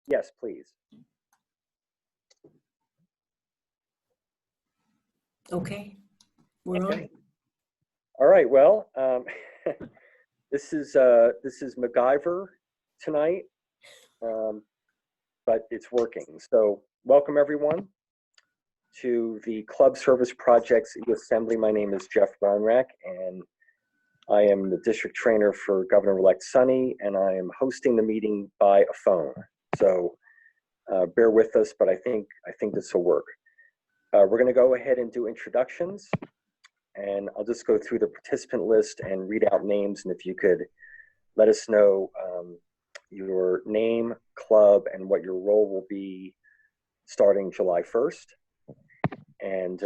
Yes, please. Okay, we're on. All right. Well, this is MacGyver tonight, but it's working. So, welcome everyone to the Club Service Projects Assembly. My name is Jeff Ronrack, and I am the district trainer for Governor-elect Sunny, and I am hosting the meeting by a phone. So bear with us, but I think this will work. We're going to go ahead and do introductions, and I'll just go through the participant list and read out names, and if you could let us know your name, club, and what your role will be starting July 1st. And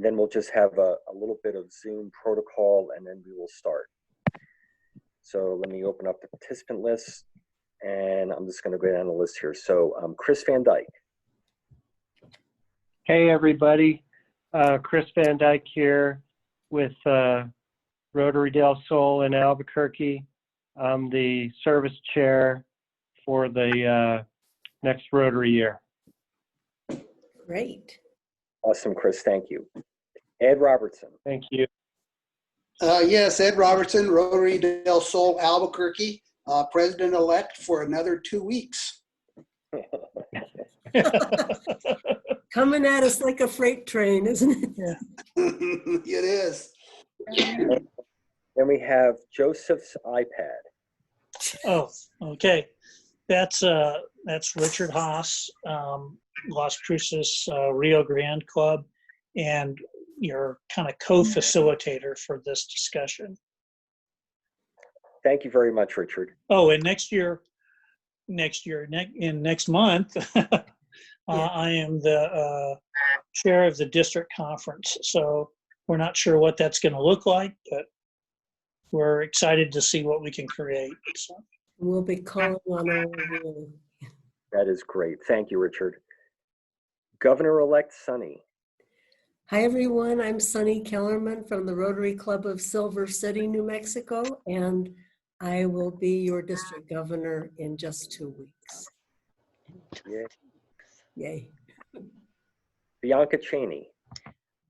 then we'll just have a little bit of Zoom protocol, and then we will start. So let me open up the participant list, and I'm just going to go down the list here. So Chris Van Dyke. Hey, everybody. Chris Van Dyke here with Rotary del Sol in Albuquerque. I'm the service chair for the next Rotary year. Great. Awesome, Chris. Thank you. Ed Robertson. Thank you. Yes, Ed Robertson, Rotary del Sol, Albuquerque, president-elect for another 2 weeks. Coming at us like a freight train, isn't it? Yeah. It is. Then we have Joseph's iPad. Oh, okay. That's Richard Haas, Las Cruces Rio Grande Club, and your kind of co-facilitator for this discussion. Thank you very much, Richard. Oh, and next month, I am the chair of the district conference. So we're not sure what that's going to look like, but we're excited to see what we can create. So. We'll be calling on all of you. That is great. Thank you, Richard. Governor-elect Sunny. Hi, everyone. I'm Sunny Kellerman from the Rotary Club of Silver City, New Mexico, and I will be your district governor in just 2 weeks. Yay. Yay. Bianca Cheney.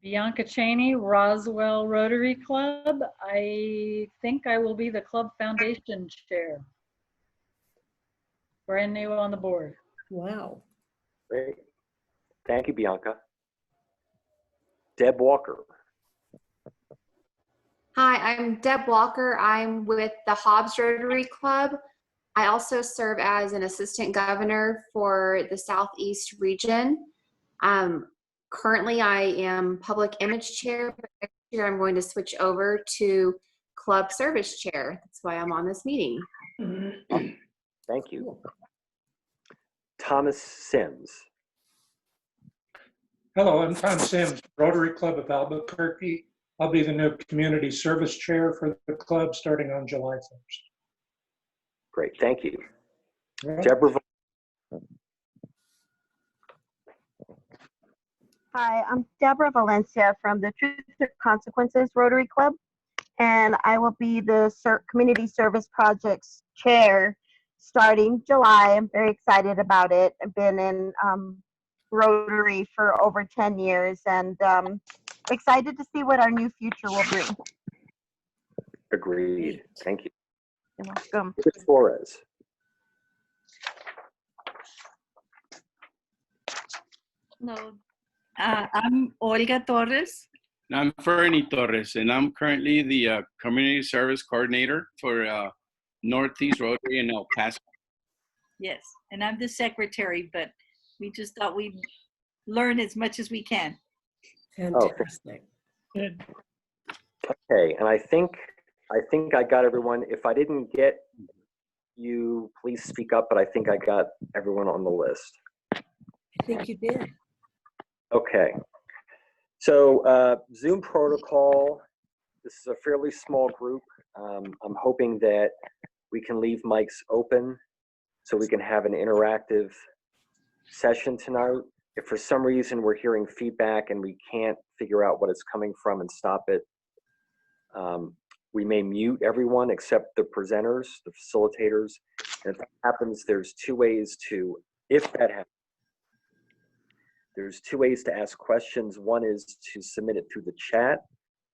Bianca Cheney, Roswell Rotary Club. I think I will be the club foundation chair. Brand new on the board. Wow. Great. Thank you, Bianca. Deb Walker. Hi, I'm Deb Walker. I'm with the Hobbs Rotary Club. I also serve as an assistant governor for the Southeast region. Currently, I am public image chair, but next year I'm going to switch over to club service chair. That's why I'm on this meeting. Thank you. Thomas Sims. Hello, I'm Tom Sims, Rotary Club of Albuquerque. I'll be the new community service chair for the club starting on July 1st. Great, thank you. Right. Deborah. Hi, I'm Deborah Valencia from the Truth or Consequences Rotary Club, and I will be the Community Service Projects Chair starting July. I'm very excited about it. I've been in Rotary for over 10 years, and excited to see what our new future will bring. Agreed. Thank you. You're welcome. Chris Flores. Hello, I'm Olga Torres. I'm Fernie Torres, and I'm currently the Community Service Coordinator for Northeast Rotary in El Paso. Yes, and I'm the secretary, but we just thought we'd learn as much as we can. Fantastic. Good. Okay, and I think I got everyone. If I didn't get you, please speak up, but I think I got everyone on the list. I think you did. Okay. So Zoom protocol, this is a fairly small group. I'm hoping that we can leave mics open so we can have an interactive session tonight. If for some reason we're hearing feedback and we can't figure out what it's coming from and stop it, We may mute everyone except the presenters, the facilitators. And if that happens, there's two ways to, if that happens, there's two ways to ask questions. One is to submit it through the chat,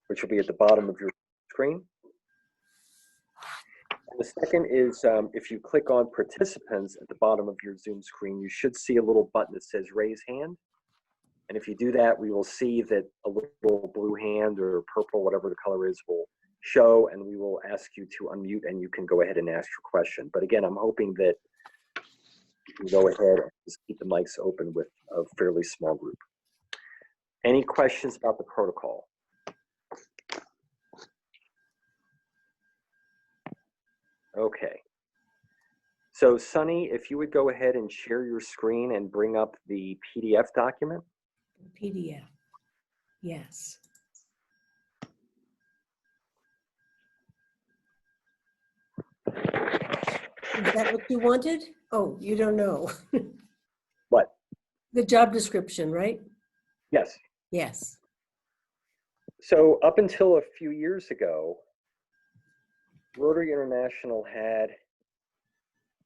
which will be at the bottom of your screen. And the second is if you click on participants at the bottom of your Zoom screen, you should see a little button that says raise hand. And if you do that, we will see that a little blue hand or purple, whatever the color is, will show, and we will ask you to unmute and you can go ahead and ask your question. But again, I'm hoping that you can go ahead and just keep the mics open with a fairly small group. Any questions about the protocol? Okay. So Sunny, if you would go ahead and share your screen and bring up the PDF document. PDF. Yes. Is that what you wanted? Oh, you don't know. What? The job description, right? Yes. Yes. So up until a few years ago, Rotary International had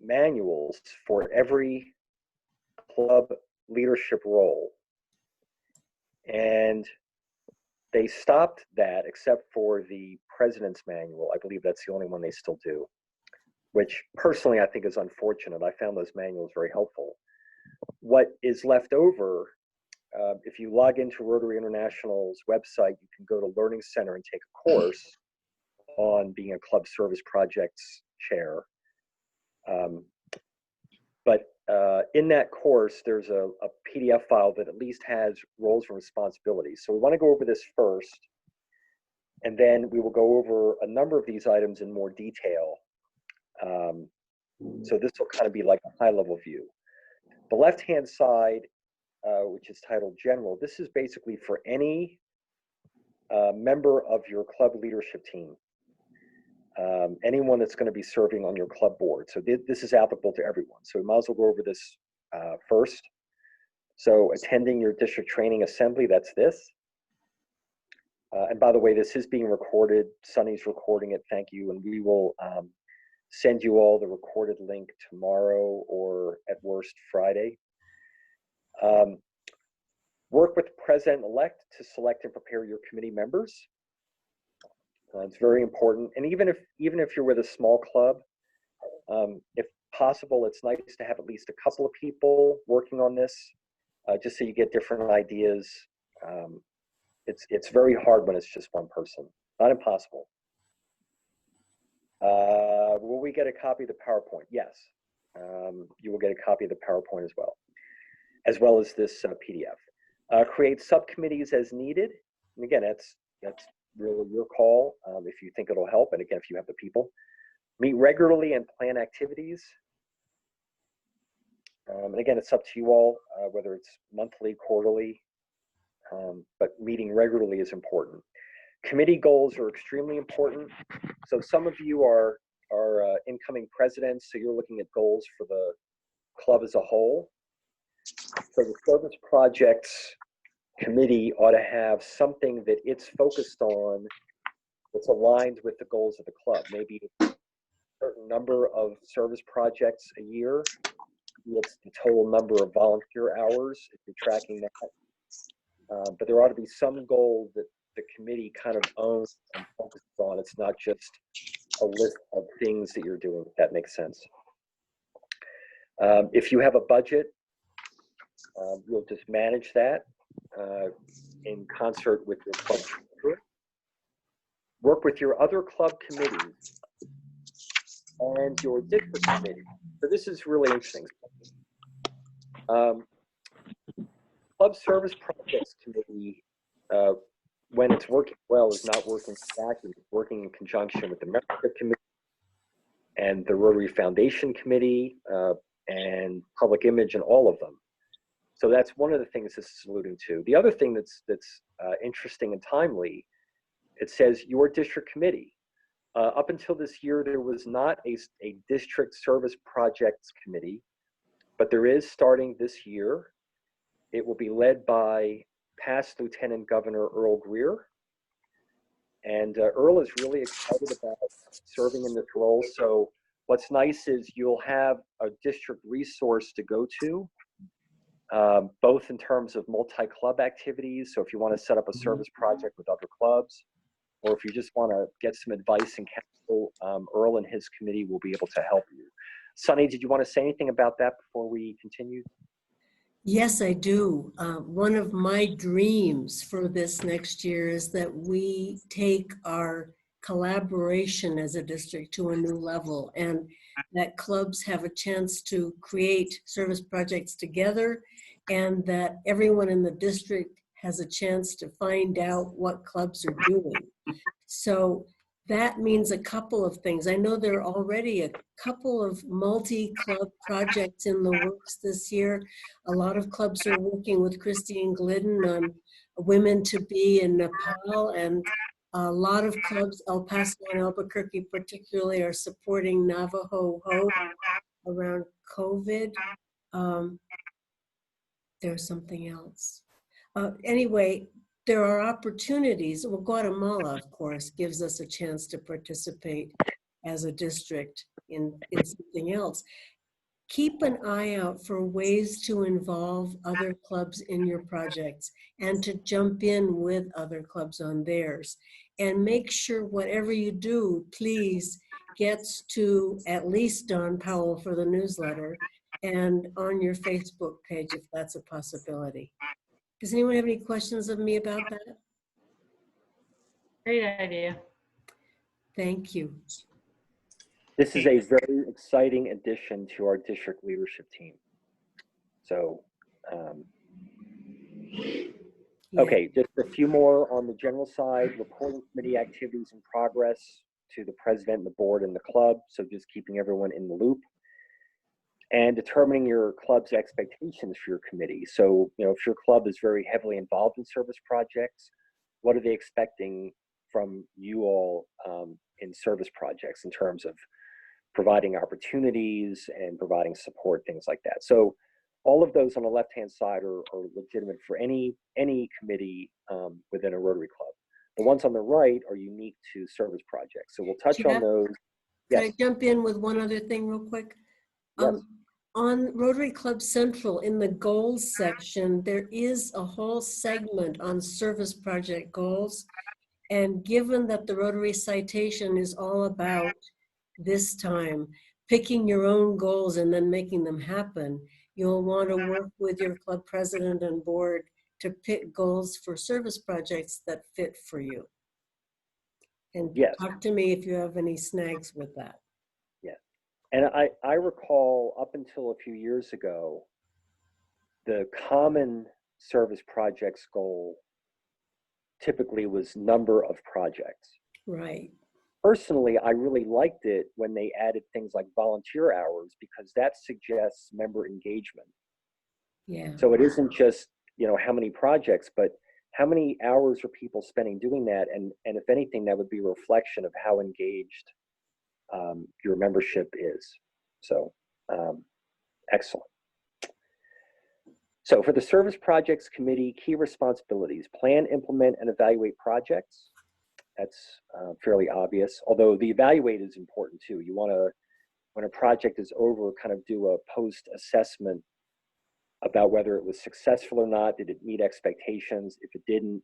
manuals for every club leadership role. And they stopped that except for the president's manual. I believe that's the only one they still do, which personally I think is unfortunate. I found those manuals very helpful. What is left over, if you log into Rotary International's website, you can go to Learning Center and take a course on being a club service projects chair. But in that course, there's a PDF file that at least has roles and responsibilities. So we want to go over this first, and then we will go over a number of these items in more detail. So this will kind of be like a high-level view. The left-hand side, which is titled General, this is basically for any member of your club leadership team. Anyone that's going to be serving on your club board. So this is applicable to everyone. So we might as well go over this first. So attending your district training assembly, that's this. And by the way, this is being recorded. Sunny's recording it, thank you. And we will send you all the recorded link tomorrow or at worst Friday. Work with the president-elect to select and prepare your committee members. It's very important, and even if you're with a small club, if possible, it's nice to have at least a couple of people working on this, just so you get different ideas. It's very hard when it's just one person. Not impossible. Will we get a copy of the PowerPoint? Yes, you will get a copy of the PowerPoint as well as this PDF. Create subcommittees as needed, and again, that's really your call, if you think it'll help, and again, if you have the people. Meet regularly and plan activities. And again, it's up to you all, whether it's monthly, quarterly, but meeting regularly is important. Committee goals are extremely important. So some of you are incoming presidents, so you're looking at goals for the club as a whole. So the service projects committee ought to have something that it's focused on that's aligned with the goals of the club. Maybe a certain number of service projects a year. It's the total number of volunteer hours, if you're tracking that. But there ought to be some goal that the committee kind of owns and focuses on. It's not just a list of things that you're doing, if that makes sense. If you have a budget, you'll just manage that in concert with your club treasurer. Work with your other club committees and your district committee. So this is really interesting. Club Service Projects Committee, when it's working well, is not working exactly. It's working in conjunction with the Membership Committee and the Rotary Foundation Committee and Public Image and all of them. So that's one of the things this is alluding to. The other thing that's interesting and timely, it says your district committee. Up until this year, there was not a district service projects committee, but there is starting this year. It will be led by past Lieutenant Governor Earl Greer. And Earl is really excited about serving in this role. So what's nice is you'll have a district resource to go to, both in terms of multi-club activities. So if you want to set up a service project with other clubs, or if you just want to get some advice and counsel, Earl and his committee will be able to help you. Sunny, did you want to say anything about that before we continue? Yes, I do. One of my dreams for this next year is that we take our collaboration as a district to a new level, and that clubs have a chance to create service projects together, and that everyone in the district has a chance to find out what clubs are doing. So that means a couple of things. I know there are already a couple of multi-club projects in the works this year. A lot of clubs are working with Christy and Glidden on Women to Be in Nepal, and a lot of clubs, El Paso and Albuquerque particularly, are supporting Navajo Hope around COVID. There's something else. Anyway, there are opportunities. Well, Guatemala, of course, gives us a chance to participate as a district in something else. Keep an eye out for ways to involve other clubs in your projects and to jump in with other clubs on theirs. And make sure whatever you do, please, gets to at least Don Powell for the newsletter and on your Facebook page if that's a possibility. Does anyone have any questions of me about that? Great idea. Thank you. This is a very exciting addition to our district leadership team. So, okay, just a few more on the general side. Reporting committee activities in progress to the president, the board, and the club. So just keeping everyone in the loop. And determining your club's expectations for your committee. So, you know, if your club is very heavily involved in service projects, what are they expecting from you all in service projects in terms of providing opportunities and providing support, things like that. So all of those on the left-hand side are legitimate for any committee within a Rotary Club. The ones on the right are unique to service projects. So we'll touch on those. Can I jump in with one other thing real quick? Yes. On Rotary Club Central, in the goals section, there is a whole segment on service project goals. And given that the Rotary citation is all about this time, picking your own goals and then making them happen, you'll want to work with your club president and board to pick goals for service projects that fit for you. And talk to me if you have any snags with that. And I recall up until a few years ago, the common service projects goal typically was number of projects. Right. Personally, I really liked it when they added things like volunteer hours because that suggests member engagement. Yeah. So it isn't just, you know, how many projects, but how many hours are people spending doing that? And if anything, that would be a reflection of how engaged your membership is. So excellent. So for the Service Projects Committee, key responsibilities: plan, implement, and evaluate projects. That's fairly obvious, although the evaluate is important too. You want to, when a project is over, kind of do a post-assessment about whether it was successful or not. Did it meet expectations? If it didn't,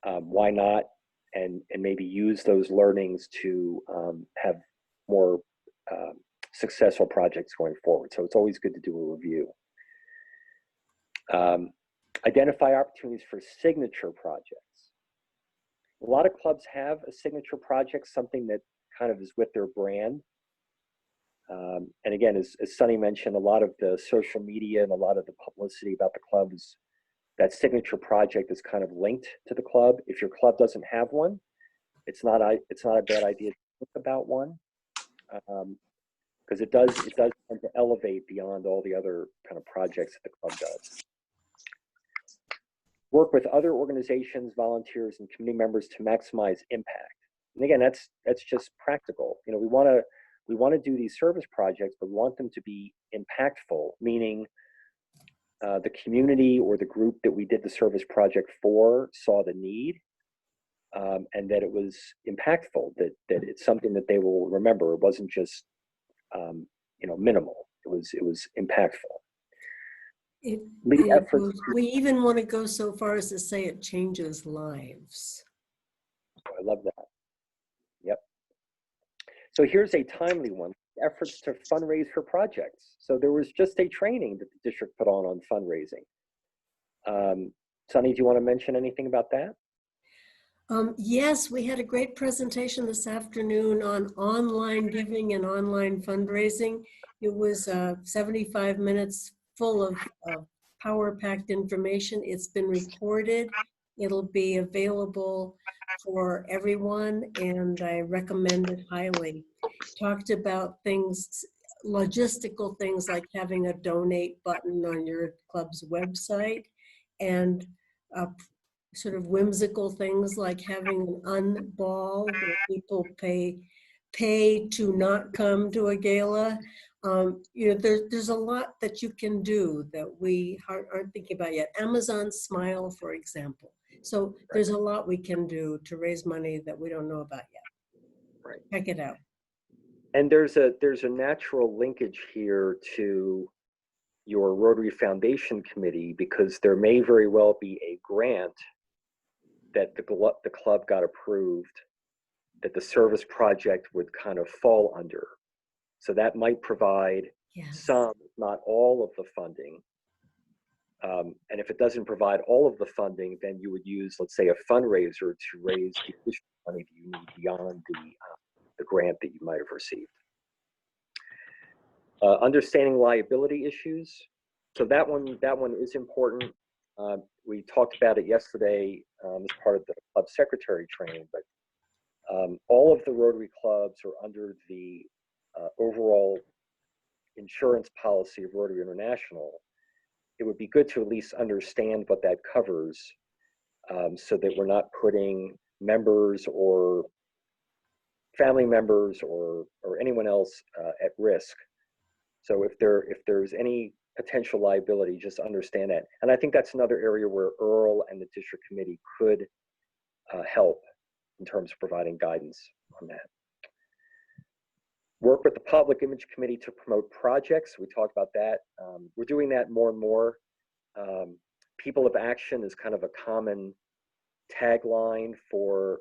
why not? And maybe use those learnings to have more successful projects going forward. So it's always good to do a review. Identify opportunities for signature projects. A lot of clubs have a signature project, something that kind of is with their brand. And again, as Sunny mentioned, a lot of the social media and a lot of the publicity about the club is that signature project is kind of linked to the club. If your club doesn't have one, it's not a bad idea to think about one, because it does tend to elevate beyond all the other kind of projects that the club does. Work with other organizations, volunteers, and community members to maximize impact. And again, that's just practical. You know, we want to do these service projects, but we want them to be impactful, meaning the community or the group that we did the service project for saw the need, and that it was impactful, that it's something that they will remember. It wasn't just minimal. It was impactful. We even want to go so far as to say it changes lives. I love that. Yep. So here's a timely one: efforts to fundraise for projects. So there was just a training that the district put on fundraising. Sunny, do you want to mention anything about that? Yes, we had a great presentation this afternoon on online giving and online fundraising. It was 75 minutes full of power-packed information. It's been recorded. It'll be available for everyone, and I recommend it highly. Talked about things, logistical things like having a donate button on your club's website, and sort of whimsical things like having an unball where people pay to not come to a gala. There's a lot that you can do that we aren't thinking about yet. Amazon Smile, for example. So there's a lot we can do to raise money that we don't know about yet. Right. Check it out. And there's a natural linkage here to your Rotary Foundation Committee, because there may very well be a grant that the club got approved that the service project would kind of fall under. So that might provide some, if not all, of the funding. And if it doesn't provide all of the funding, then you would use, let's say, a fundraiser to raise the additional money that you need beyond the grant that you might have received. Understanding liability issues. So that one is important. We talked about it yesterday as part of the club secretary training, but all of the Rotary clubs are under the overall insurance policy of Rotary International. It would be good to at least understand what that covers, so that we're not putting members or family members or anyone else at risk. So if there's any potential liability, just understand that. And I think that's another area where Earl and the district committee could help in terms of providing guidance on that. Work with the Public Image Committee to promote projects. We talked about that. We're doing that more and more. People of Action is kind of a common tagline for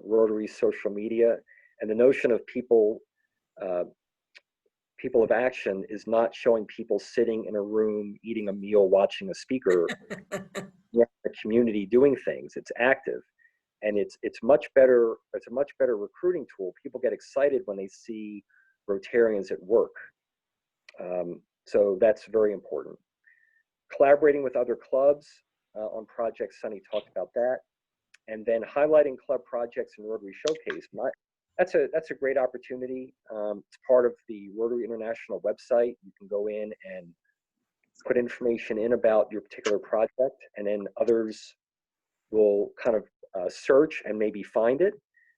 Rotary social media. And the notion of people of action is not showing people sitting in a room, eating a meal, watching a speaker. The community doing things. It's active. And it's much better. It's a much better recruiting tool. People get excited when they see Rotarians at work. So that's very important. Collaborating with other clubs on projects. Sunny talked about that. And then highlighting club projects in Rotary Showcase. That's a great opportunity. It's part of the Rotary International website. You can go in and put information in about your particular project, and then others will kind of search and maybe find it,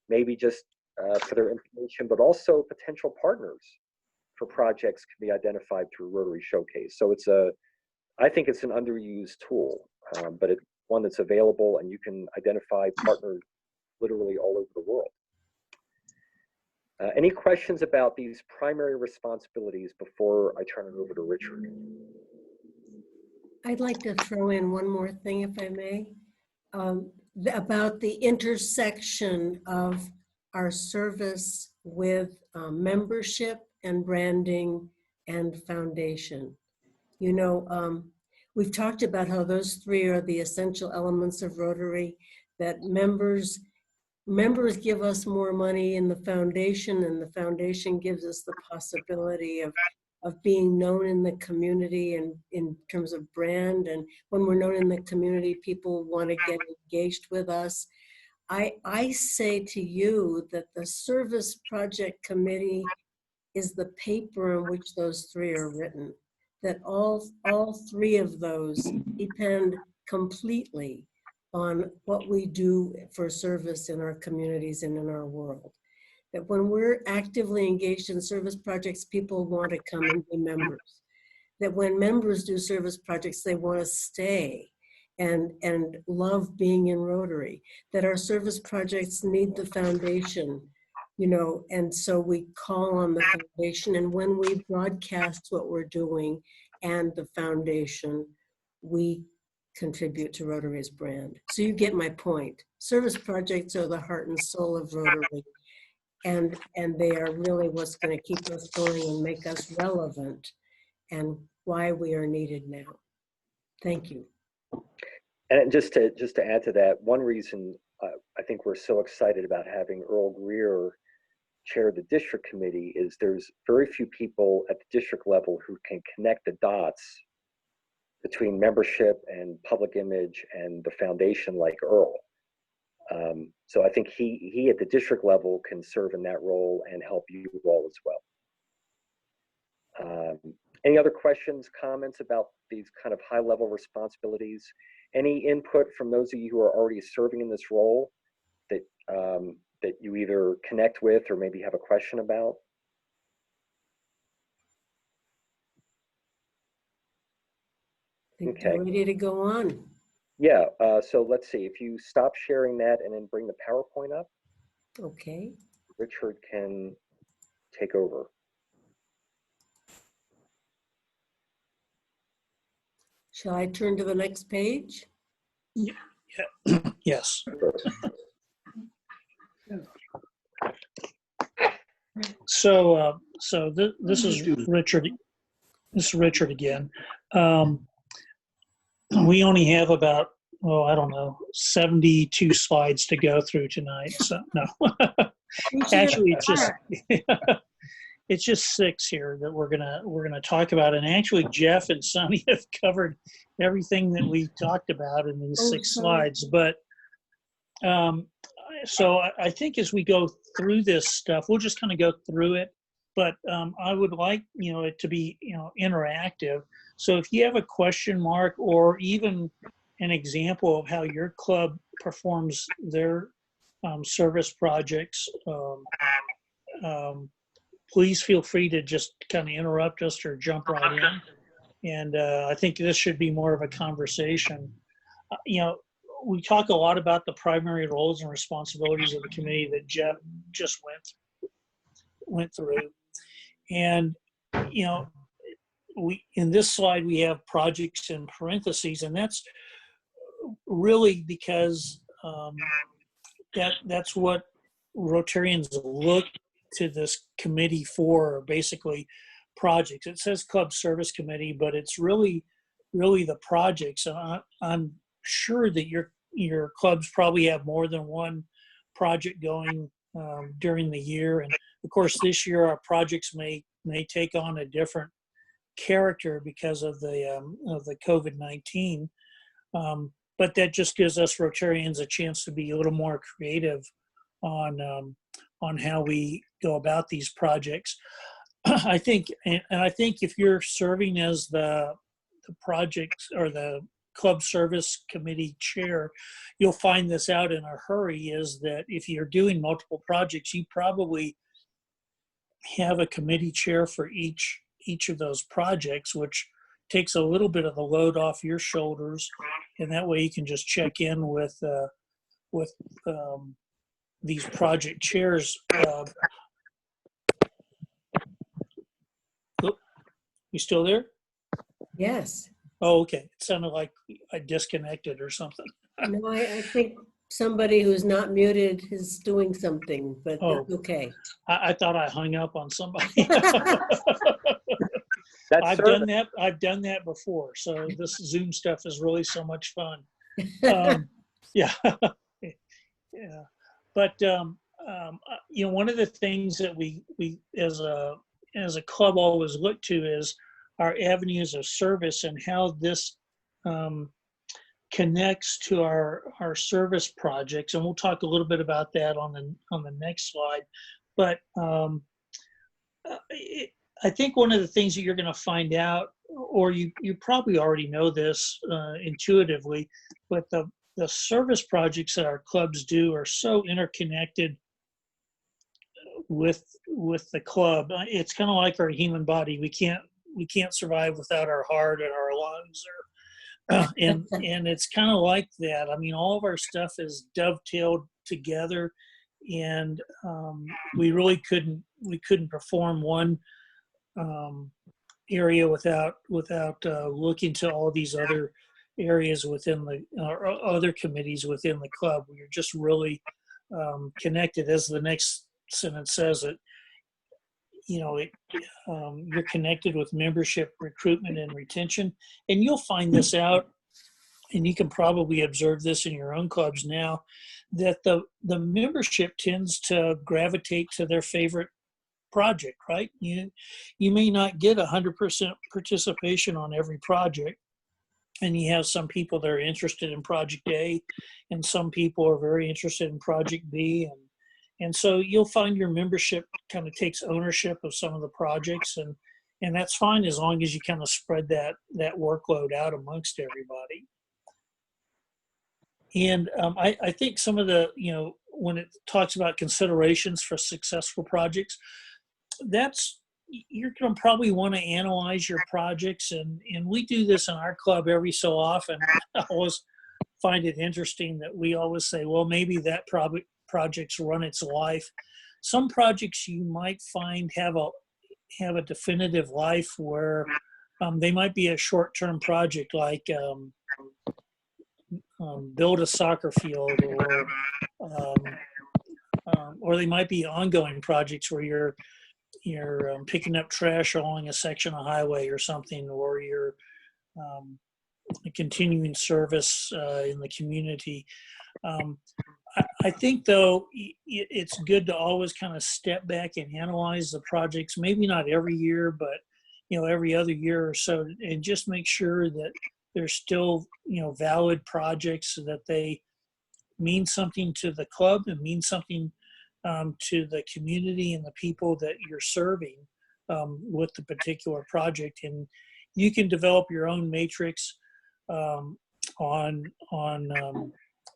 maybe just for their information, but also potential partners for projects can be identified through Rotary Showcase. So I think it's an underused tool, but it's one that's available, and you can identify partners literally all over the world. Any questions about these primary responsibilities before I turn it over to Richard? I'd like to throw in one more thing, if I may, about the intersection of our service with membership and branding and foundation. We've talked about how those three are the essential elements of Rotary, that members give us more money in the foundation, and the foundation gives us the possibility of being known in the community and in terms of brand. And when we're known in the community, people want to get engaged with us. I say to you that the Service Project Committee is the paper in which those three are written, that all three of those depend completely on what we do for service in our communities and in our world. That when we're actively engaged in service projects, people want to come and be members. That when members do service projects, they want to stay. and love being in Rotary, that our service projects need the foundation, you know, and so we call on the foundation. And when we broadcast what we're doing and the foundation, we contribute to Rotary's brand. So you get my point. Service projects are the heart and soul of Rotary, and they are really what's going to keep us going and make us relevant and why we are needed now. Thank you. And just to add to that, one reason I think we're so excited about having Earl Greer chair the district committee is there's very few people at the district level who can connect the dots between membership and public image and the foundation like Earl. So I think he at the district level can serve in that role and help you all as well. Any other questions, comments about these kind of high-level responsibilities? Any input from those of you who are already serving in this role that that you either connect with or maybe have a question about? I think Okay. we're ready to go on. Yeah, so let's see, if you stop sharing that and then bring the PowerPoint up, Okay. Richard can take over. Shall I turn to the next page? Yes. So, this is Richard. This is Richard again. We only have about, I don't know, 72 slides to go through tonight. So no, actually, it's just 6 here that we're gonna talk about. And actually, Jeff and Sonny have covered everything that we talked about in these 6 slides. But so I think as we go through this stuff, we'll just kind of go through it. But I would like, it to be, interactive. So if you have a question mark or even an example of how your club performs their service projects, please feel free to just kind of interrupt us or jump right in. And I think this should be more of a conversation. We talk a lot about the primary roles and responsibilities of the committee that Jeff just went through. And, in this slide, we have projects in parentheses, and that's really because that's what Rotarians look to this committee for, basically projects. It says Club Service Committee, but it's really the projects. And I'm sure that your clubs probably have more than one project going during the year. And of course, this year our projects may take on a different character because of the COVID-19. But that just gives us Rotarians a chance to be a little more creative on how we go about these projects. I think if you're serving as the projects or the club service committee chair, you'll find this out in a hurry, is that if you're doing multiple projects, you probably have a committee chair for each of those projects, which takes a little bit of the load off your shoulders, and that way you can just check in with these project chairs. You still there? Yes. Oh, okay. It sounded like I disconnected or something. No, I think somebody who's not muted is doing something, but that's okay. I thought I hung up on somebody. I've done that before. So this Zoom stuff is really so much fun. Yeah. Yeah. But one of the things that we as a club always look to is our avenues of service and how this connects to our service projects, and we'll talk a little bit about that on the next slide. But I think one of the things that you're going to find out, or you probably already know this intuitively, but the service projects that our clubs do are so interconnected with the club. It's kind of like our human body. We can't survive without our heart and our lungs and it's kind of like that. I mean, all of our stuff is dovetailed together, and we really couldn't perform one area without looking to all these other areas within the or other committees within the club. We're just really connected, as the next sentence says it. You're connected with membership, recruitment, and retention, and you'll find this out, and you can probably observe this in your own clubs now, that the membership tends to gravitate to their favorite project, right? You may not get 100% participation on every project, and you have some people that are interested in project A, and some people are very interested in project B, and so you'll find your membership kind of takes ownership of some of the projects, and that's fine as long as you kind of spread that workload out amongst everybody. And I think some of the, when it talks about considerations for successful projects, you're going to probably want to analyze your projects, and we do this in our club every so often. I always find it interesting that we always say, well, maybe that project's run its life. Some projects you might find have a definitive life where they might be a short-term project, like build a soccer field, or they might be ongoing projects where you're picking up trash along a section of highway or something, or you're a continuing service in the community. I think, though, it's good to always kind of step back and analyze the projects, maybe not every year, but every other year or so, and just make sure that they're still valid projects, so that they mean something to the club and mean something to the community and the people that you're serving with the particular project. And you can develop your own matrix on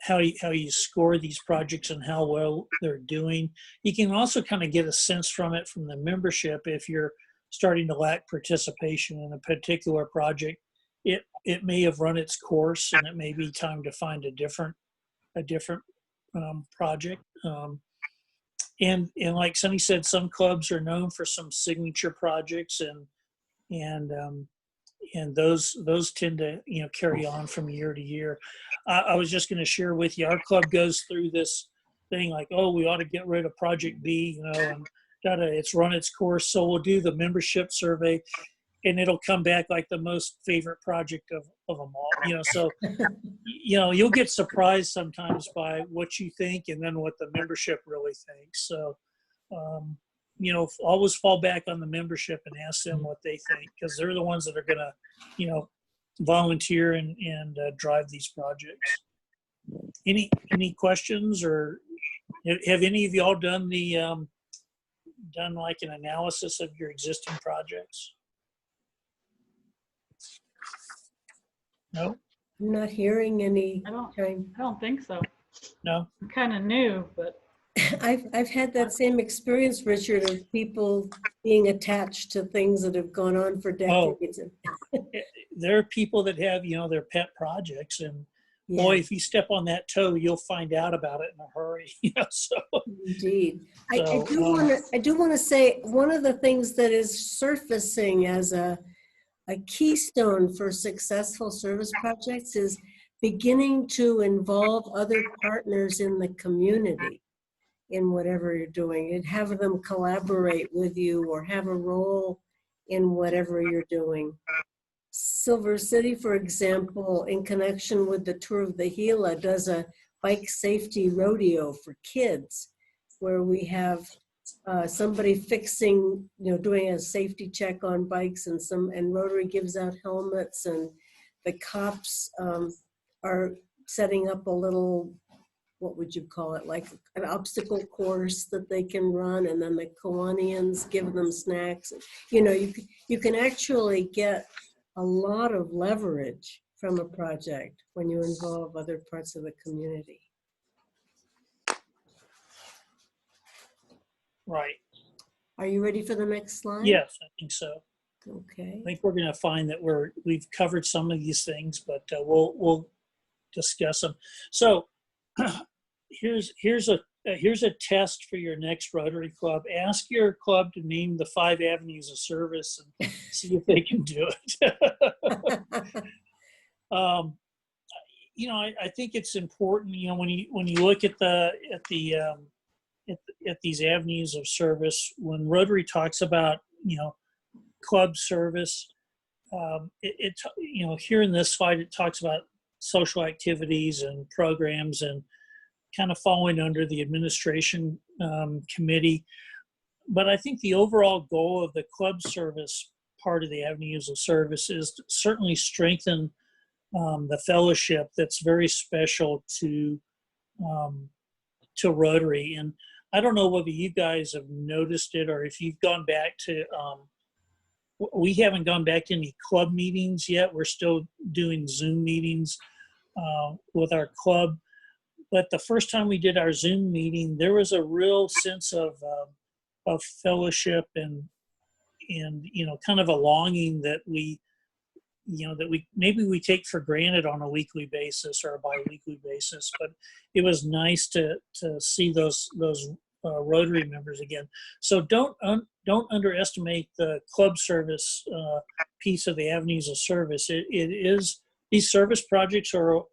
how you score these projects and how well they're doing. You can also kind of get a sense from the membership. If you're starting to lack participation in a particular project, it may have run its course, and it may be time to find a different project. And like Sunny said, some clubs are known for some signature projects, and those tend to carry on from year to year. I was just going to share with you, our club goes through this thing like, oh, we ought to get rid of project B, and it's run its course. So we'll do the membership survey, and it'll come back like the most favorite project of them all. So you'll get surprised sometimes by what you think and then what the membership really thinks. So always fall back on the membership and ask them what they think, because they're the ones that are going to volunteer and drive these projects. Any questions, or have any of y'all done done like an analysis of your existing projects? No? I'm not hearing any. I don't think so. No? I'm kind of new, but I've had that same experience, Richard, of people being attached to things that have gone on for decades. There are people that have, their pet projects, and Yeah. boy, if you step on that toe, you'll find out about it in a hurry. So Indeed. So, I do want to say one of the things that is surfacing as a keystone for successful service projects is beginning to involve other partners in the community in whatever you're doing, and have them collaborate with you or have a role in whatever you're doing. Silver City, for example, in connection with the Tour of the Gila, does a bike safety rodeo for kids, where we have somebody fixing, doing a safety check on bikes, and Rotary gives out helmets, and the cops are setting up a little, what would you call it, like an obstacle course that they can run, and then the Kiwanians give them snacks. You can actually get a lot of leverage from a project when you involve other parts of the community. right. Are you ready for the next slide? Yes, I think so. Okay. I think we're going to find that we've covered some of these things, but we'll discuss them. So here's a test for your next Rotary Club. Ask your club to name the 5 avenues of service and see if they can do it. I think it's important. When you look at these avenues of service, when Rotary talks about club service, here in this slide it talks about social activities and programs and kind of falling under the administration committee. But I think the overall goal of the club service part of the avenues of service is to certainly strengthen the fellowship that's very special to Rotary. And I don't know whether you guys have noticed it or if you've gone back to, we haven't gone back to any club meetings yet. We're still doing Zoom meetings with our club. But the first time we did our Zoom meeting, there was a real sense of fellowship and kind of a longing that we maybe we take for granted on a weekly basis or a bi-weekly basis. But it was nice to see those Rotary members again. So don't underestimate the club service piece of the avenues of service. It is, these service projects are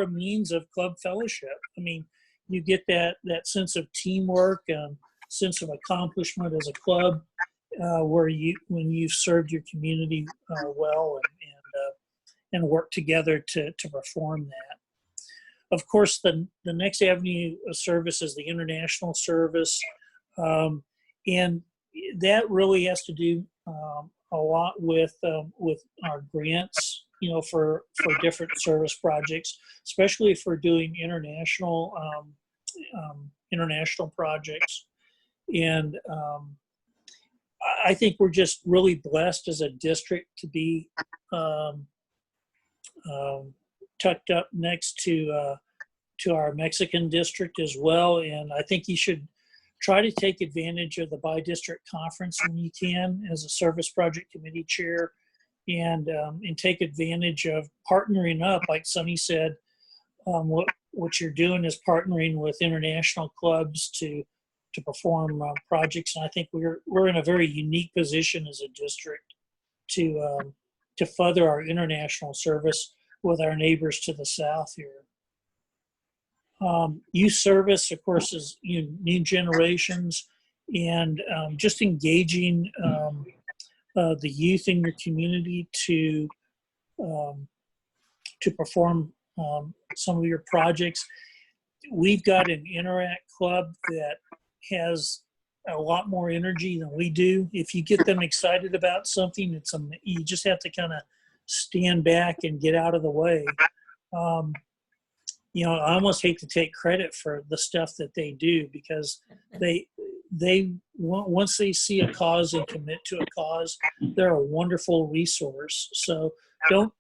a means of club fellowship. I mean, you get that sense of teamwork and sense of accomplishment as a club, when you've served your community well and work together to perform that. Of course, the next avenue of service is the international service, and that really has to do a lot with our grants, for different service projects, especially if we're doing international projects. And I think we're just really blessed as a district to be tucked up next to our Mexican district as well. And I think you should try to take advantage of the bi-district conference when you can as a service project committee chair, and take advantage of partnering up. Like Sonny said, what you're doing is partnering with international clubs to perform projects. And I think we're in a very unique position as a district to further our international service with our neighbors to the south here. Youth service, of course, is new generations, and just engaging the youth in your community to perform some of your projects. We've got an Interact club that has a lot more energy than we do. If you get them excited about something, you just have to kind of stand back and get out of the way. I almost hate to take credit for the stuff that they do, because they once they see a cause and commit to a cause, they're a wonderful resource. So don't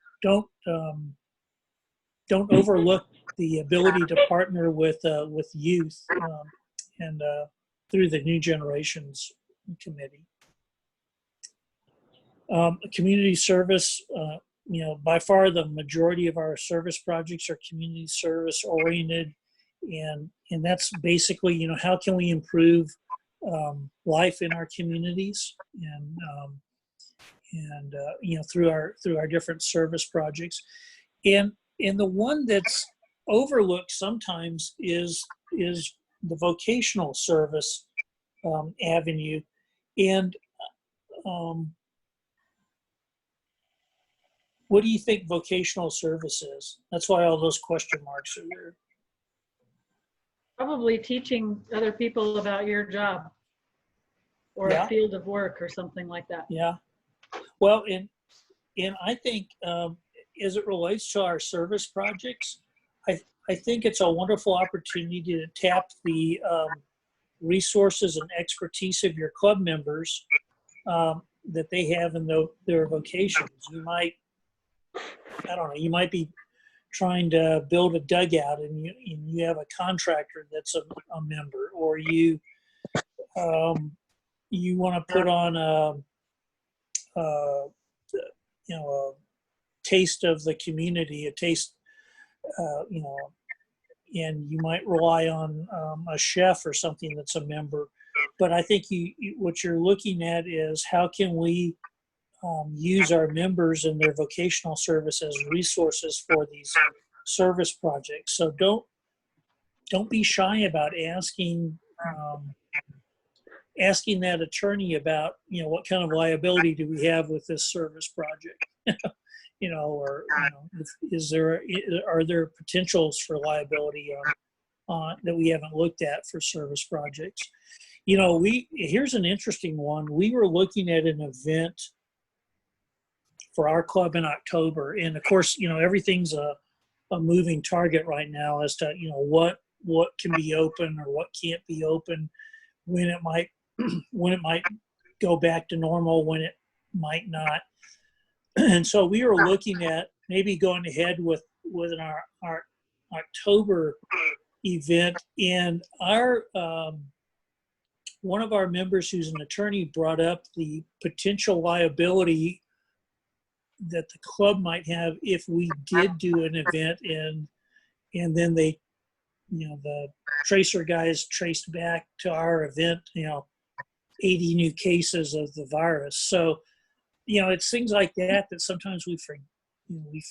overlook the ability to partner with youth and through the New Generations Committee. Community service, by far the majority of our service projects are community service oriented, and that's basically, how can we improve life in our communities, and through our different service projects. And the one that's overlooked sometimes is the vocational service avenue. And what do you think vocational service is? That's why all those question marks are there. Probably teaching other people about your job or a field of work or something like that. Yeah. Well, and I think as it relates to our service projects, I think it's a wonderful opportunity to tap the resources and expertise of your club members that they have in their vocations. You might be trying to build a dugout and you have a contractor that's a member, or you want to put on a taste of the community, a taste, and you might rely on a chef or something that's a member. But I think what you're looking at is how can we use our members and their vocational service as resources for these service projects. So don't be shy about asking that attorney about, what kind of liability do we have with this service project? Are there potentials for liability that we haven't looked at for service projects? Here's an interesting one. We were looking at an event for our club in October, and of course, everything's a moving target right now as to what can be open or what can't be open, when it might go back to normal, when it might not. And so we were looking at maybe going ahead with our October event, and our one of our members who's an attorney brought up the potential liability that the club might have if we did do an event and then they, the tracer guys traced back to our event, 80 new cases of the virus. So, it's things like that sometimes we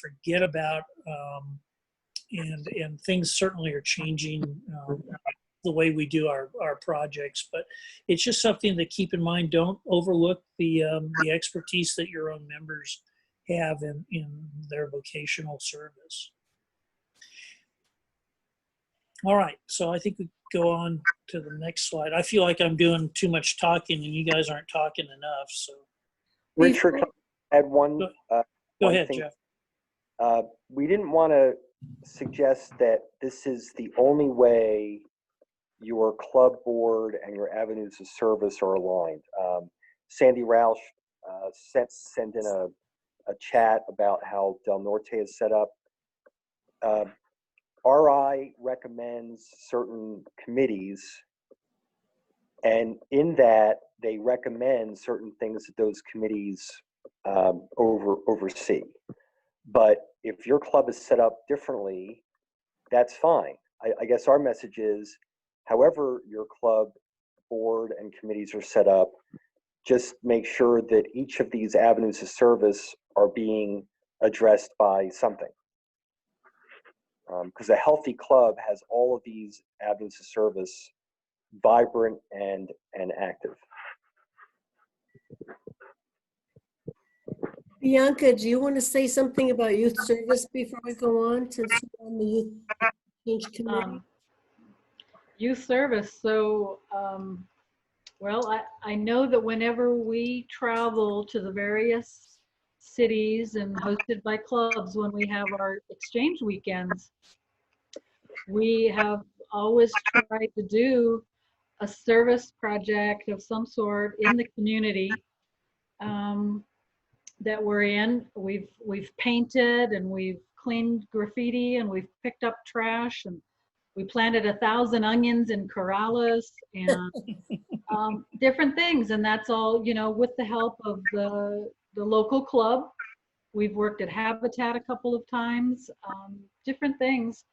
forget about, and things certainly are changing the way we do our projects. But it's just something to keep in mind. Don't overlook the expertise that your own members have in their vocational service. All right, so I think we go on to the next slide. I feel like I'm doing too much talking and you guys aren't talking enough. So, Richard, can I add one? Go one ahead, thing? Jeff. We didn't want to suggest that this is the only way your club board and your avenues of service are aligned. Sandy Roush sent in a chat about how Del Norte is set up. RI recommends certain committees, and in that they recommend certain things that those committees oversee. But if your club is set up differently, that's fine. I guess our message is, however your club board and committees are set up, just make sure that each of these avenues of service are being addressed by something. Because a healthy club has all of these avenues of service vibrant and active. Bianca, do you want to say something about youth service before we go on, since you're on the youth change committee? Youth service. So, well, I know that whenever we travel to the various cities and hosted by clubs, when we have our exchange weekends, we have always tried to do a service project of some sort in the community that we're in. We've painted and we've cleaned graffiti and we've picked up trash, and we planted 1,000 onions in Corrales and different things. And that's all, with the help of the local club. We've worked at Habitat a couple of times, different things.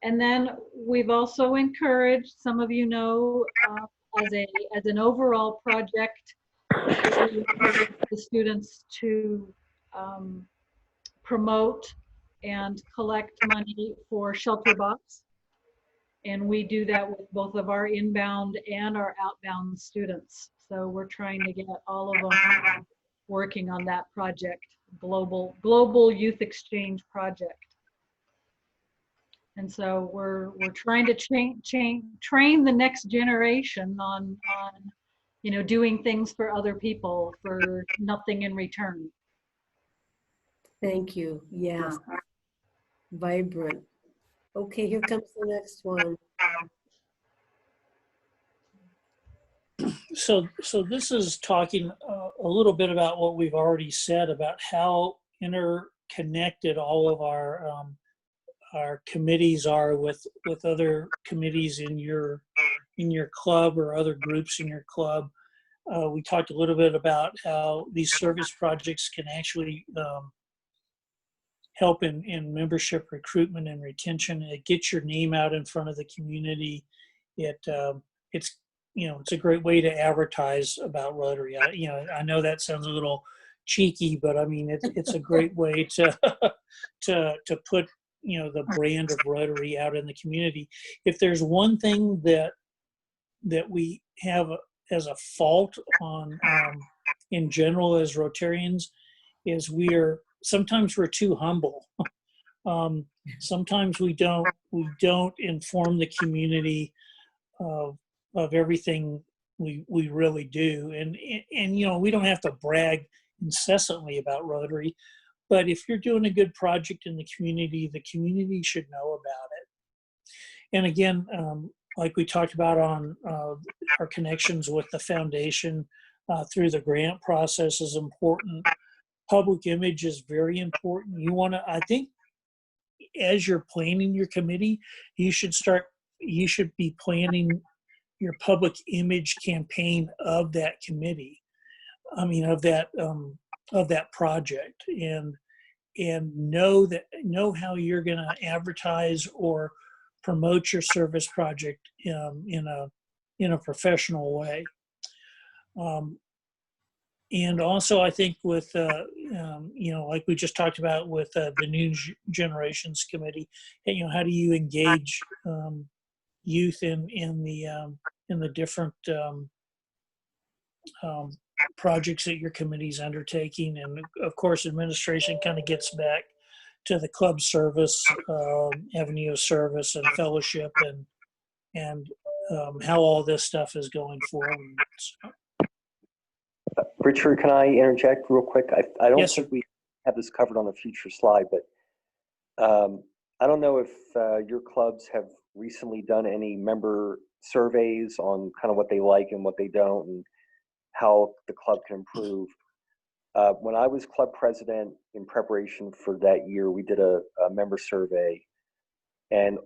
And then we've also encouraged, some of you know, as an overall project, we encourage the students to promote and collect money for Shelter Box. And we do that with both of our inbound and our outbound students. So we're trying to get all of them working on that project, global youth exchange project. And so we're trying to train the next generation on doing things for other people for nothing in return. Thank you. Yes. Vibrant. Okay, here comes the next one. So this is talking a little bit about what we've already said about how interconnected all of our committees are with other committees in your club or other groups in your club. We talked a little bit about how these service projects can actually help in membership recruitment and retention. It gets your name out in front of the community. It's it's a great way to advertise about Rotary. I know that sounds a little cheeky, but I mean it's a great way to to put the brand of Rotary out in the community. If there's one thing that we have as a fault on in general as Rotarians is sometimes we're too humble. Sometimes we don't inform the community of everything we really do, and we don't have to brag incessantly about Rotary, but if you're doing a good project in the community should know about it. And again, like we talked about on our connections with the foundation through the grant process is important. Public image is very important. I think as you're planning your committee, you should be planning your public image campaign of that committee. I mean, of that project, and know how you're going to advertise or promote your service project in a professional way. And also, I think with like we just talked about with the New Generations Committee, how do you engage youth in the different projects that your committee's undertaking? And of course, administration kind of gets back to the club service, avenue of service and fellowship, and how all this stuff is going forward. So. Richard, can I interject real quick? I don't Yes, think sir. we have this covered on a future slide, but I don't know if your clubs have recently done any member surveys on kind of what they like and what they don't and how the club can improve. When I was club president in preparation for that year, we did a member survey, and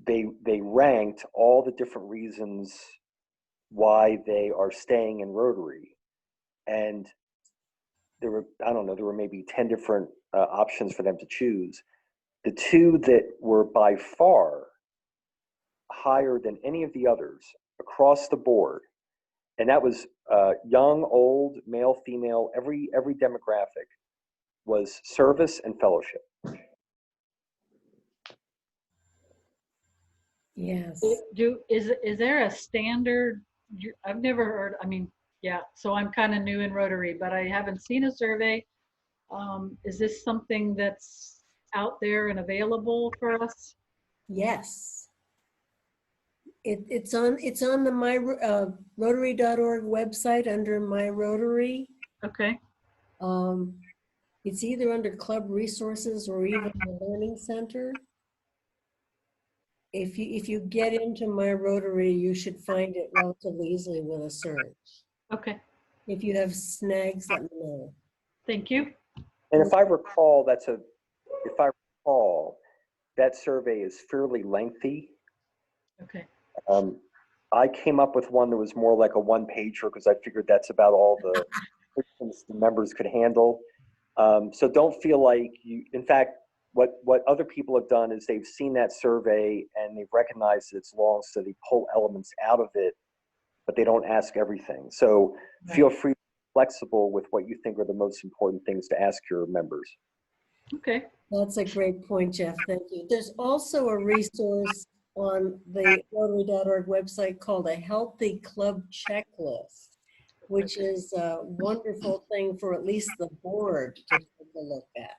they ranked all the different reasons why they are staying in Rotary. And there were maybe 10 different options for them to choose. The two that were by far higher than any of the others across the board, and that was young, old, male, female, every demographic, was service and fellowship. Yes. Is there a standard? I've never heard. I mean, yeah. So I'm kind of new in Rotary, but I haven't seen a survey. Is this something that's out there and available for us? Yes. It's on the my Rotary.org website under My Rotary. Okay. It's either under Club Resources or even the Learning Center. If you get into My Rotary, you should find it relatively easily with a search. Okay. If you have snags, let me know. Thank you. And if I recall, that survey is fairly lengthy. Okay. I came up with one that was more like a one-pager because I figured that's about all the questions the members could handle. So don't feel like in fact, what other people have done is they've seen that survey and they've recognized that it's long, so they pull elements out of it, but they don't ask everything. So feel free to be flexible with what you think are the most important things to ask your members. Okay. That's a great point, Jeff. Thank you. There's also a resource on the Rotary.org website called a Healthy Club Checklist, which is a wonderful thing for at least the board to take a look at.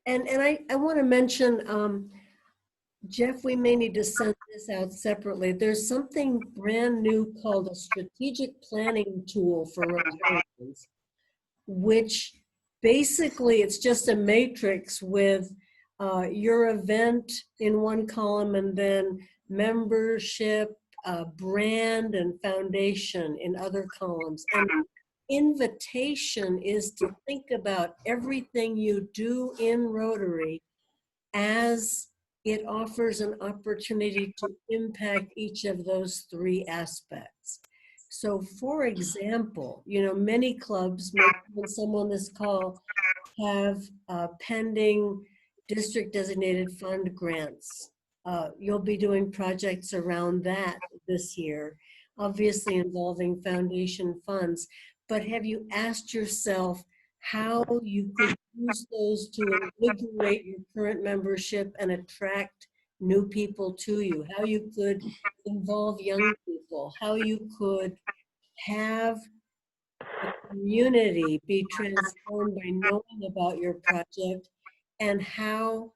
And I want to mention, Jeff, we may need to send this out separately. There's something brand new called a strategic planning tool for Rotarians, which basically it's just a matrix with your event in one column and then membership, brand, and foundation in other columns. And invitation is to think about everything you do in Rotary as it offers an opportunity to impact each of those three aspects. So for example, many clubs, maybe some on this call, have pending district designated fund grants. You'll be doing projects around that this year, obviously involving foundation funds. But have you asked yourself how you could use those to invigorate your current membership and attract new people to you? How you could involve young people? How you could have the community be transformed by knowing about your project, and how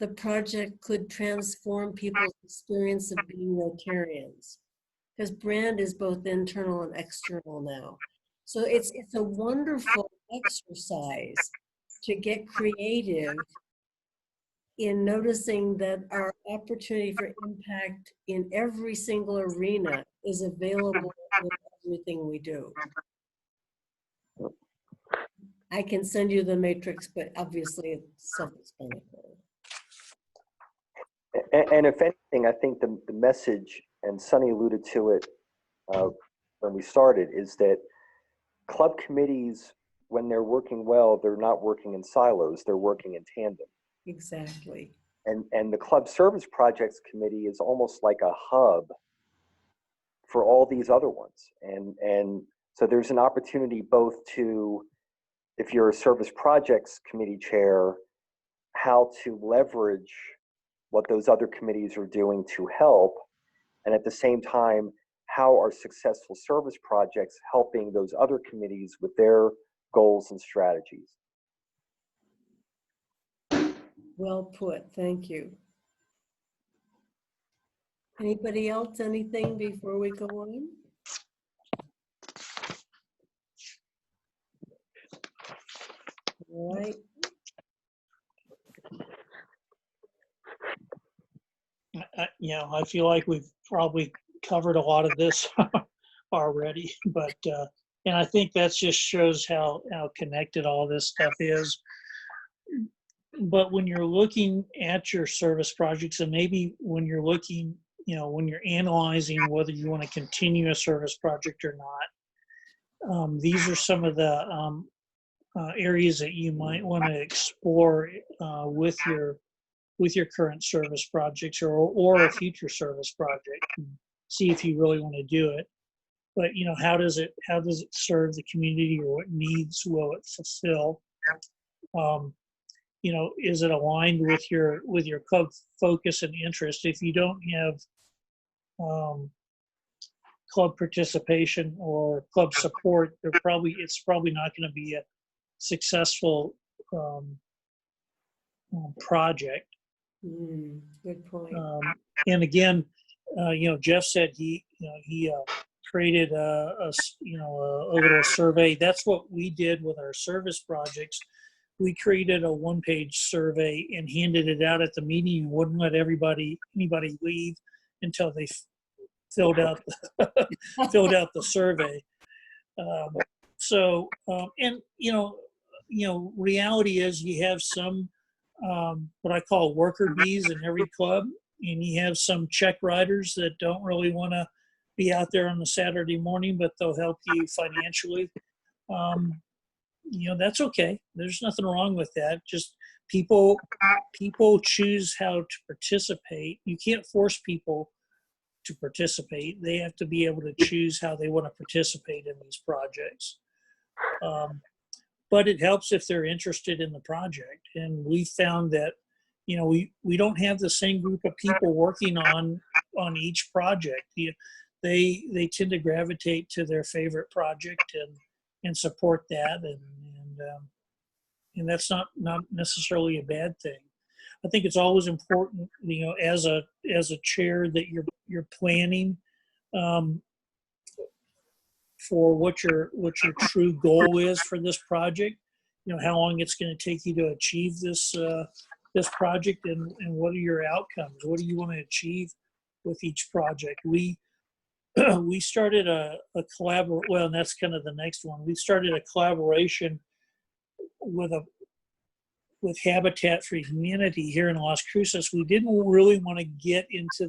the project could transform people's experience of being Rotarians. Because brand is both internal and external now. So it's a wonderful exercise to get creative in noticing that our opportunity for impact in every single arena is available with everything we do. I can send you the matrix, but obviously it's self-explanatory. And if anything, I think the message, and Sunny alluded to it when we started, is that club committees, when they're working well, they're not working in silos, they're working in tandem. Exactly. And the Club Service Projects Committee is almost like a hub for all these other ones. And so there's an opportunity both to, if you're a Service Projects Committee chair, how to leverage what those other committees are doing to help, and at the same time, how are successful service projects helping those other committees with their goals and strategies. Well put, thank you. Anybody else, anything before we go on? All right. I feel like we've probably covered a lot of this already, but and I think that just shows how connected all this stuff is. But when you're looking at your service projects, and maybe when you're looking, when you're analyzing whether you want to continue a service project or not, these are some of the areas that you might want to explore with your current service projects or a future service project, and see if you really want to do it. But how does it serve the community, or what needs will it fulfill? Is it aligned with your club focus and interest? If you don't have club participation or club support, it's probably not going to be a successful project. Good point. And again, Jeff said he created a little survey. That's what we did with our service projects. We created a one-page survey and handed it out at the meeting, and wouldn't let anybody leave until they filled out the survey. And reality is you have some what I call worker bees in every club, and you have some check riders that don't really want to be out there on a Saturday morning, but they'll help you financially. That's okay. There's nothing wrong with that. Just people choose how to participate. You can't force people to participate. They have to be able to choose how they want to participate in these projects. But it helps if they're interested in the project. And we found that, we don't have the same group of people working on each project. They tend to gravitate to their favorite project and support that. And that's not necessarily a bad thing. I think it's always important, as a chair, that you're planning for what your true goal is for this project. How long it's going to take you to achieve this project, and what are your outcomes? What do you want to achieve with each project? We started a collaboration. Well, and that's kind of the next one. We started a collaboration with with Habitat for Humanity here in Las Cruces, we didn't really want to get into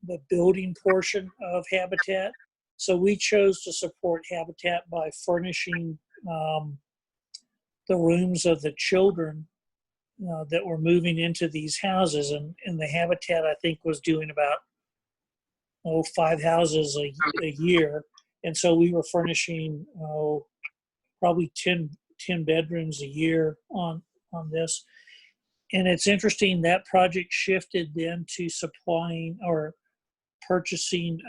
the building portion of Habitat. So we chose to support Habitat by furnishing the rooms of the children that were moving into these houses. And the Habitat, I think, was doing about 5 houses a year. And so we were furnishing probably 10 bedrooms a year on this. And it's interesting, that project shifted then to supplying or purchasing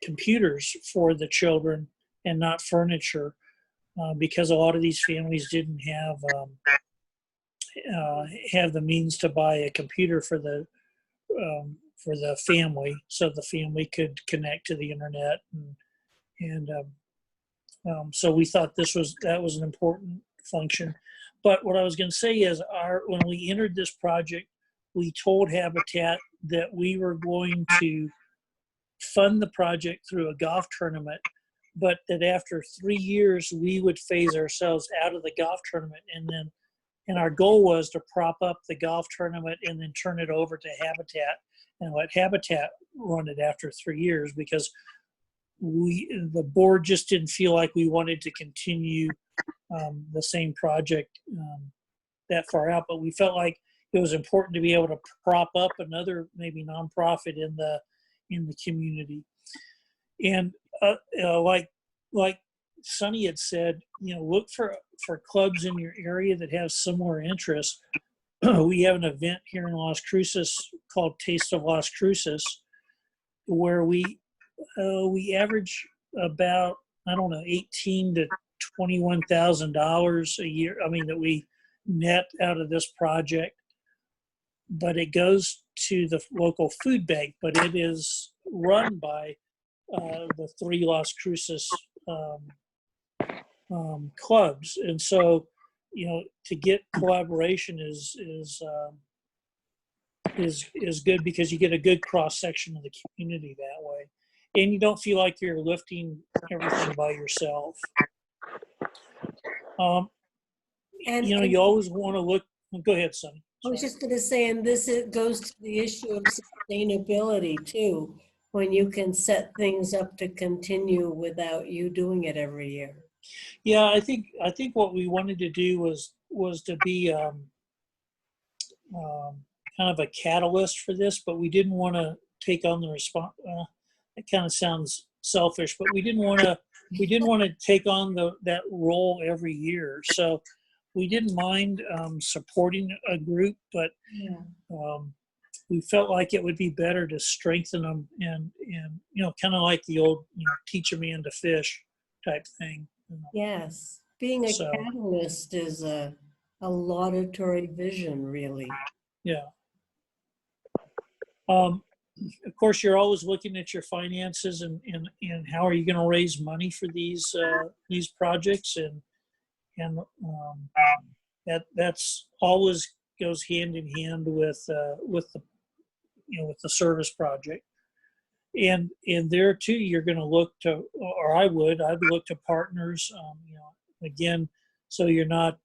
computers for the children and not furniture, because a lot of these families didn't have the means to buy a computer for the family, so the family could connect to the internet, and so we thought that was an important function. But what I was going to say is, when we entered this project, we told Habitat that we were going to fund the project through a golf tournament, but that after 3 years we would phase ourselves out of the golf tournament, and our goal was to prop up the golf tournament and then turn it over to Habitat and let Habitat run it after 3 years, because the board just didn't feel like we wanted to continue the same project that far out. But we felt like it was important to be able to prop up another maybe nonprofit in the community. And like Sonny had said, look for clubs in your area that have similar interests. We have an event here in Las Cruces called Taste of Las Cruces, where we average about, I don't know, $18,000 to $21,000 a year. I mean, that we net out of this project, but it goes to the local food bank. But it is run by the 3 Las Cruces clubs, and so to get collaboration is good, because you get a good cross section of the community that way, and you don't feel like you're lifting everything by yourself. You always want to look. Go ahead, Sonny. I was just going to say, and it goes to the issue of sustainability too, when you can set things up to continue without you doing it every year. Yeah, I think what we wanted to do was to be kind of a catalyst for this, but we didn't want to take on the response. It kind of sounds selfish, but we didn't want to take on that role every year. So we didn't mind supporting a group, but we felt like it would be better to strengthen them and kind of like the old teach a man to fish type thing. Yes, being a catalyst is a laudatory vision, really. Yeah. Of course, you're always looking at your finances and how are you going to raise money for these projects, and that's always goes hand in hand with the service project. And there too, you're going to look to, or I'd look to partners, again, so you're not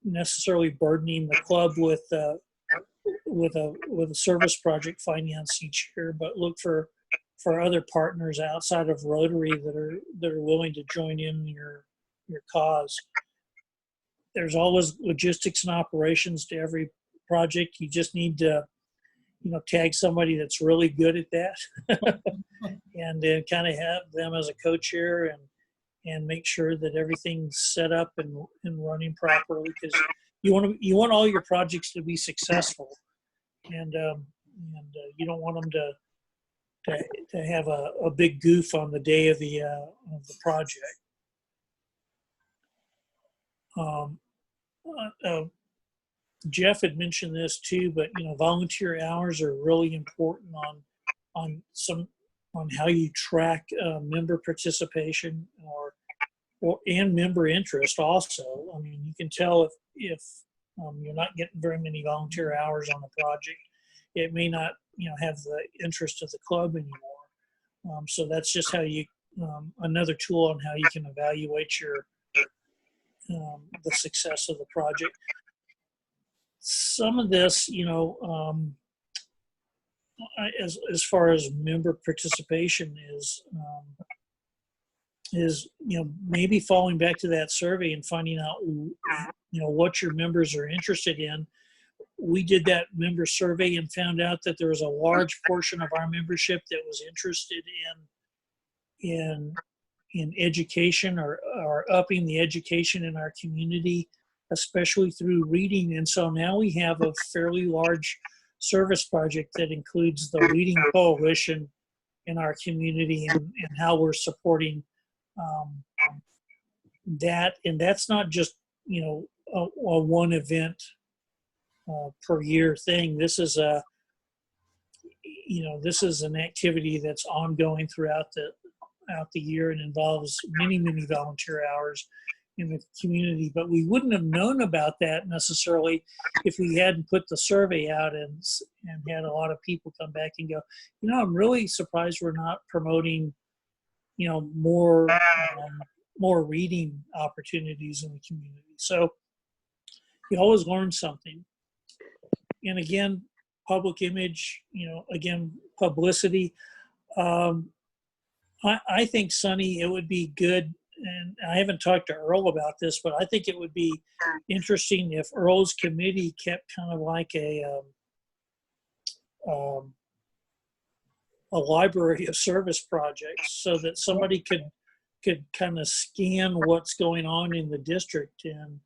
necessarily burdening the club with a service project finance each year, but look for other partners outside of Rotary that are willing to join in your cause. There's always logistics and operations to every project. You just need to tag somebody that's really good at that and then kind of have them as a co-chair and make sure that everything's set up and running properly, because you want all your projects to be successful, and you don't want them to have a big goof on the day of the project. Jeff had mentioned this too, but volunteer hours are really important on how you track member participation and member interest also. I mean, you can tell if you're not getting very many volunteer hours on a project, it may not have the interest of the club anymore. So that's just how you another tool on how you can evaluate the success of the project. Some of this, as far as member participation is maybe falling back to that survey and finding out what your members are interested in. We did that member survey and found out that there was a large portion of our membership that was interested in education or upping the education in our community, especially through reading. And so now we have a fairly large service project that includes the Reading Coalition in our community and how we're supporting that. And that's not just, a one event per year thing. This is this is an activity that's ongoing throughout the year and involves many volunteer hours in the community. But we wouldn't have known about that necessarily if we hadn't put the survey out and had a lot of people come back and go, I'm really surprised we're not promoting more reading opportunities in the community. So you always learn something. And again, public image, again, publicity. I think, Sonny, it would be good, and I haven't talked to Earl about this, but I think it would be interesting if Earl's committee kept kind of like a library of service projects, so that somebody could kind of scan what's going on in the district and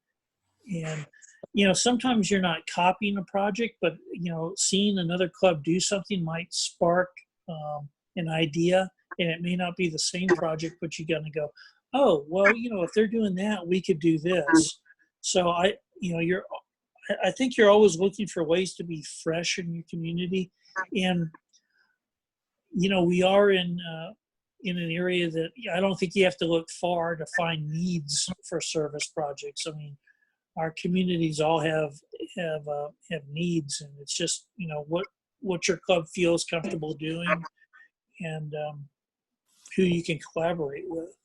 sometimes you're not copying a project, but seeing another club do something might spark an idea, and it may not be the same project, but you're going to go, oh, well, if they're doing that, we could do this. So I think you're always looking for ways to be fresh in your community, and we are in an area that I don't think you have to look far to find needs for service projects. I mean, our communities all have needs, and it's just what your club feels comfortable doing, and who you can collaborate with.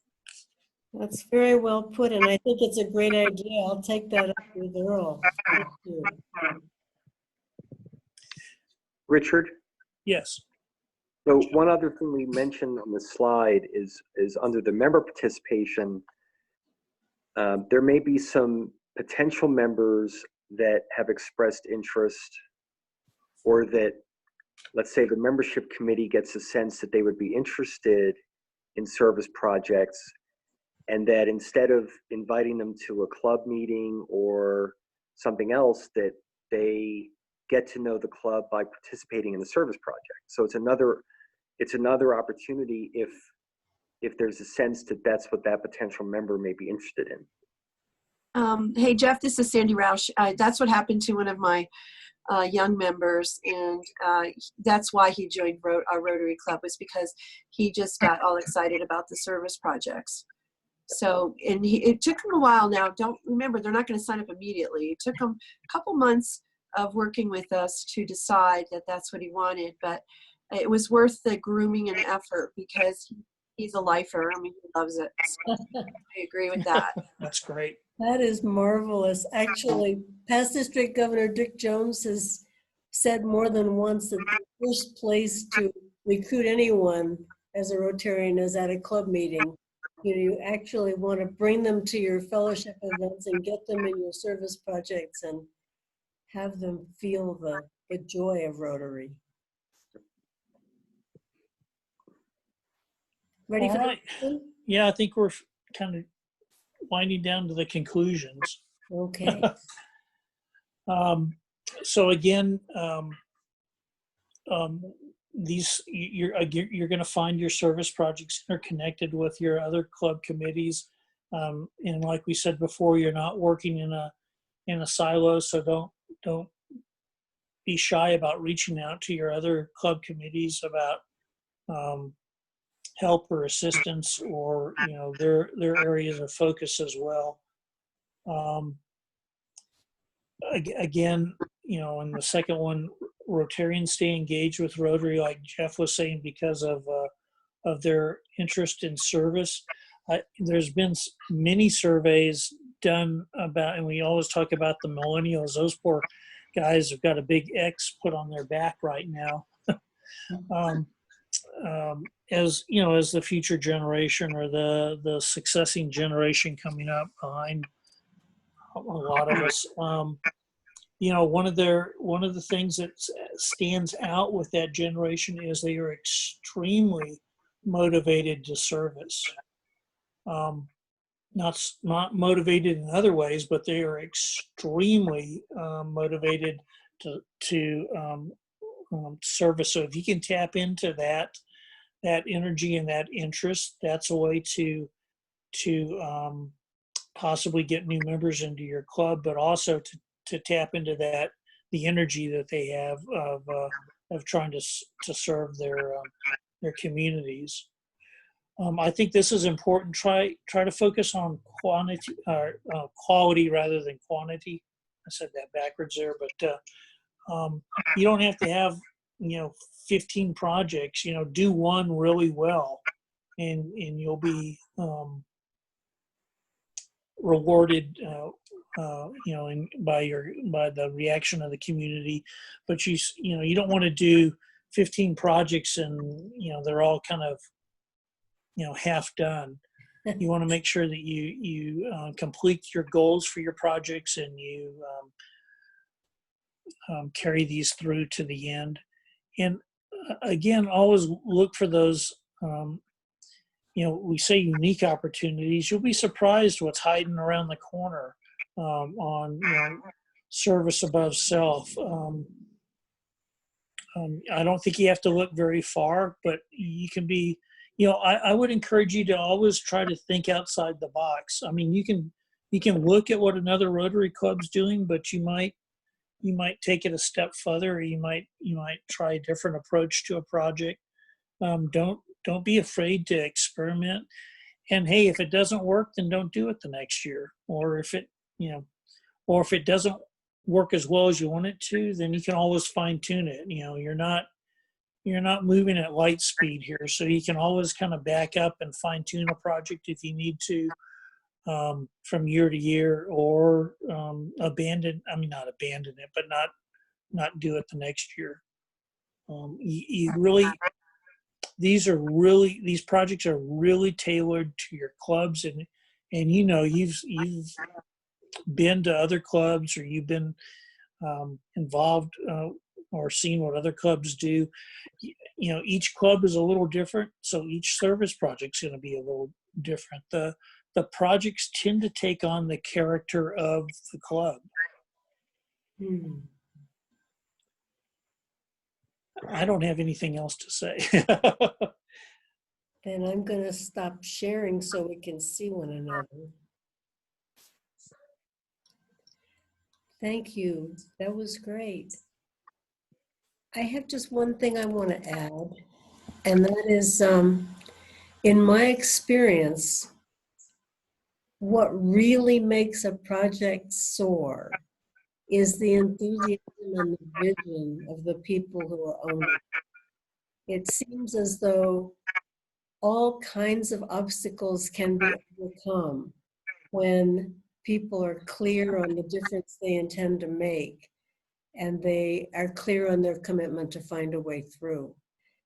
That's very well put, and I think it's a great idea. I'll take that up with Earl. Thank you. Richard? Yes. So one other thing we mentioned on the slide is under the member participation, there may be some potential members that have expressed interest, or that, let's say, the membership committee gets a sense that they would be interested in service projects, and that instead of inviting them to a club meeting or something else, that they get to know the club by participating in the service project. So it's another opportunity if there's a sense that that's what that potential member may be interested in. Hey, Jeff, this is Sandy Roush. That's what happened to one of my young members, and that's why he joined our Rotary Club, was because he just got all excited about the service projects. So, and it took him a while now. Don't remember, they're not going to sign up immediately. It took him a couple months of working with us to decide that that's what he wanted, but it was worth the grooming and effort because he's a lifer. I mean, he loves it. So I agree with that. That's great. That is marvelous. Actually, past District Governor Dick Jones has said more than once that the first place to recruit anyone as a Rotarian is at a club meeting. You actually want to bring them to your fellowship events and get them in your service projects and have them feel the joy of Rotary. Ready All for right. the Yeah, I think we're kind of winding down to the conclusions. Okay. So again, these you're going to find your service projects interconnected with your other club committees, and like we said before, you're not working in a silo, so don't be shy about reaching out to your other club committees about help or assistance, or their areas of focus as well. Again, in the second one, Rotarians stay engaged with Rotary, like Jeff was saying, because of their interest in service. There's been many surveys done about, and we always talk about the millennials. Those poor guys have got a big X put on their back right now. As you know, as the future generation or the succeeding generation coming up behind a lot of us, you know, one of the things that stands out with that generation is they are extremely motivated to service. Not motivated in other ways, but they are extremely motivated to service. So if you can tap into that energy and that interest, that's a way to possibly get new members into your club, but also to tap into the energy that they have of trying to serve their communities. I think this is important. Try to focus on quality rather than quantity. I said that backwards there, but you don't have to have 15 projects. Do one really well, and you'll be rewarded. By the reaction of the community. But you don't want to do 15 projects and they're all kind of half done. You want to make sure that you complete your goals for your projects, and you carry these through to the end. And again, always look for those we say unique opportunities. You'll be surprised what's hiding around the corner on service above self. I don't think you have to look very far, but you can be, I would encourage you to always try to think outside the box. I mean, you can look at what another Rotary Club's doing, but you might take it a step further, or you might try a different approach to a project. Don't be afraid to experiment. And hey, if it doesn't work, then don't do it the next year. Or if it doesn't work as well as you want it to, then you can always fine tune it. You're not moving at light speed here, so you can always kind of back up and fine tune a project if you need to from year to year, or not abandon it, but not do it the next year. These projects are really tailored to your clubs, and you've been to other clubs, or you've been involved or seen what other clubs do. Each club is a little different, so each service project's going to be a little different. The projects tend to take on the character of the club. I don't have anything else to say. Then I'm going to stop sharing so we can see one another. Thank you. That was great. I have just one thing I want to add, and that is, in my experience, what really makes a project soar is the enthusiasm and the vision of the people who are owning it. It seems as though all kinds of obstacles can be overcome when people are clear on the difference they intend to make, and they are clear on their commitment to find a way through.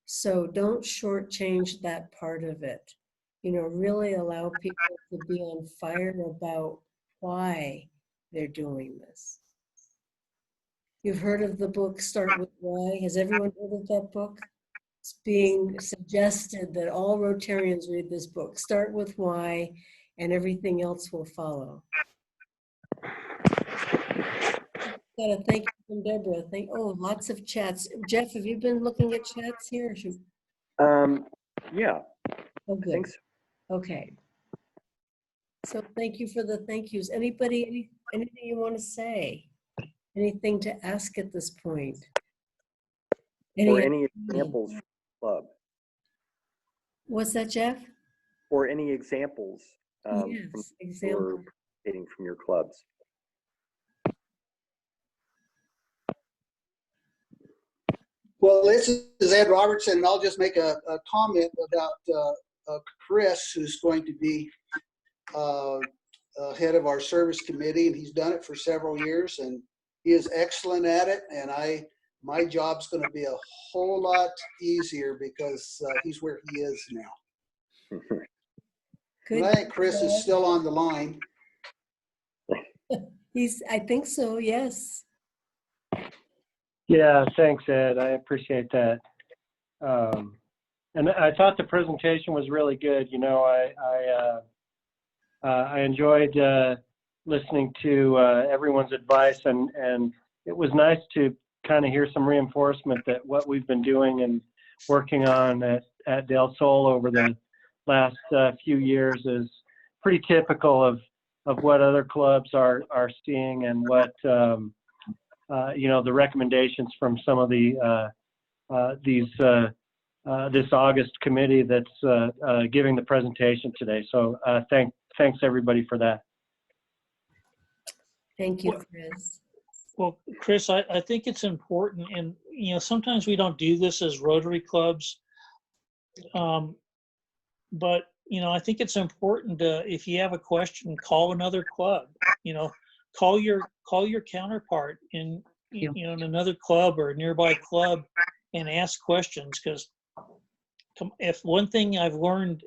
So don't shortchange that part of it. Really allow people to be on fire about why they're doing this. You've heard of the book, Start With Why? Has everyone heard of that book? It's being suggested that all Rotarians read this book. Start with why, and everything else will follow. Got a thank you from Deborah. Lots of chats. Jeff, have you been looking at chats here? Yeah. Oh, good. I think so. Okay. So thank you for the thank yous. Anybody, anything you want to say? Anything to ask at this point? Or any examples from the club? What's that, Jeff? Or any examples example. from your clubs? Well, this is Ed Robertson, and I'll just make a comment about Chris, who's going to be head of our service committee, and he's done it for several years, and he is excellent at it. And my job's going to be a whole lot easier because he's where he is now. And I think Chris is still on the line. I think so, yes. Yeah, thanks, Ed. I appreciate that. And I thought the presentation was really good. You know, I enjoyed listening to everyone's advice, and it was nice to kind of hear some reinforcement that what we've been doing and working on at Del Sol over the last few years is pretty typical of what other clubs are seeing, and what you know, the recommendations from some of the this August committee that's giving the presentation today. So thanks everybody for that. Thank you, Chris. Well, Chris, I think it's important, and you know, sometimes we don't do this as Rotary clubs, but you know, I think it's important to, if you have a question, call another club. You know, call your counterpart in you know, in another club or a nearby club, and ask questions. Because if one thing I've learned,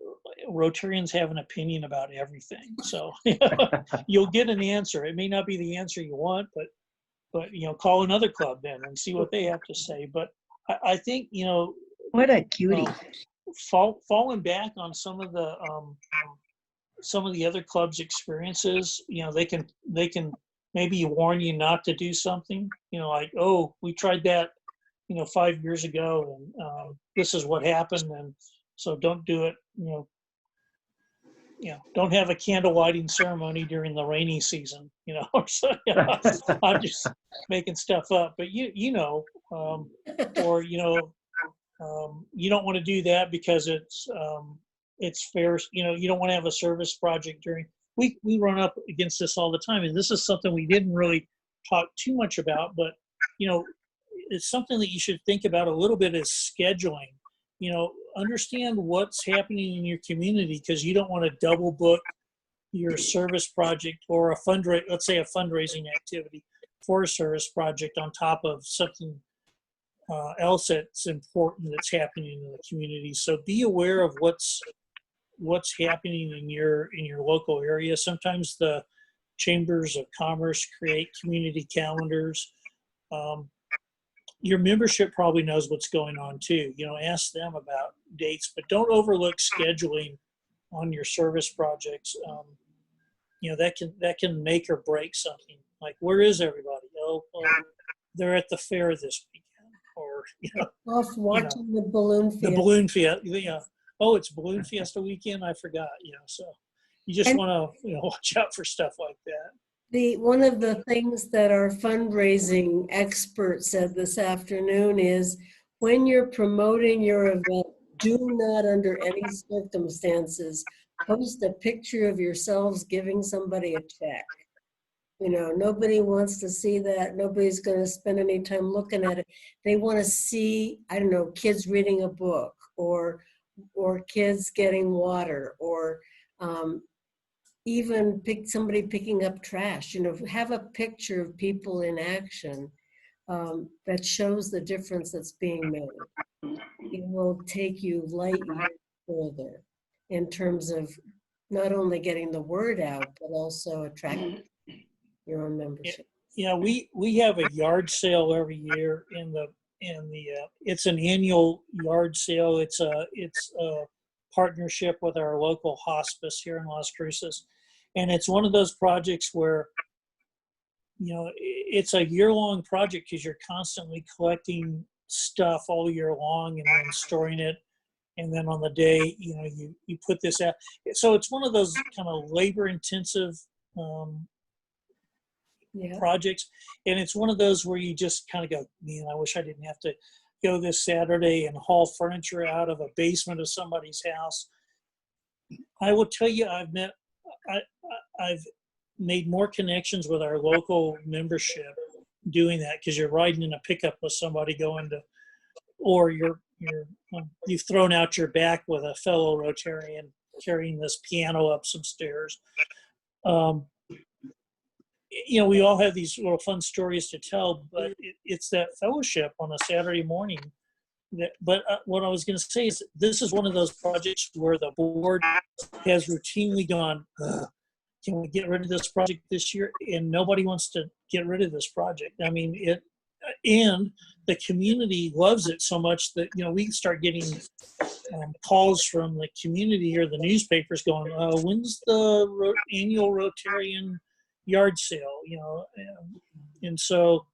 Rotarians have an opinion about everything. So you'll get an answer. It may not be the answer you want, but you know, call another club then and see what they have to say. But I think, you know, What a cutie. Falling back on some of the other clubs' experiences, you know, they can maybe warn you not to do something. You know, like, oh, we tried that, you know, 5 years ago, and this is what happened, and so don't do it. You know, don't have a candle lighting ceremony during the rainy season. You know, so, you know, I'm just making stuff up, but you know, or you know, you don't want to do that because it's fair. You know, you don't want to have a service project during. We run up against this all the time, and this is something we didn't really talk too much about, but you know, it's something that you should think about a little bit, is scheduling. You know, understand what's happening in your community, because you don't want to double book your service project or let's say a fundraising activity for a service project on top of something else that's important that's happening in the community. So be aware of what's happening in your local area. Sometimes the chambers of commerce create community calendars. Your membership probably knows what's going on too. You know, ask them about dates, but don't overlook scheduling on your service projects. You know, that can make or break something. Like, where is everybody? Oh, they're at the fair this weekend, or you know, Off watching the balloon fiesta. The balloon fiesta. Yeah. Oh, it's balloon fiesta weekend. I forgot. You know, so you just want to, you know, watch out for stuff like that. One of the things that our fundraising expert said this afternoon is, when you're promoting your event, do not under any circumstances post a picture of yourselves giving somebody a check. You know, nobody wants to see that. Nobody's going to spend any time looking at it. They want to see, I don't know, kids reading a book, or kids getting water, or even somebody picking up trash. You know, have a picture of people in action that shows the difference that's being made. It will take you light years further in terms of not only getting the word out, but also attracting your own membership. Yeah, we have a yard sale every year in the it's an annual yard sale. It's a partnership with our local hospice here in Las Cruces. And it's one of those projects where, you know, it's a year-long project because you're constantly collecting stuff all year long and then storing it. And then on the day, you know, you put this out. So it's one of those kind of labor-intensive projects. And it's one of those where you just kind of go, man, I wish I didn't have to go this Saturday and haul furniture out of a basement of somebody's house. I will tell you, I've made more connections with our local membership doing that, because you're riding in a pickup with somebody going to, or you've thrown out your back with a fellow Rotarian carrying this piano up some stairs. you know, we all have these little fun stories to tell, but it's that fellowship on a Saturday morning. But what I was going to say is this is one of those projects where the board has routinely gone, can we get rid of this project this year? And nobody wants to get rid of this project. I mean, and the community loves it so much that, you know, we start getting calls from the community or the newspapers going, when's the annual Rotarian yard sale, you know? And so,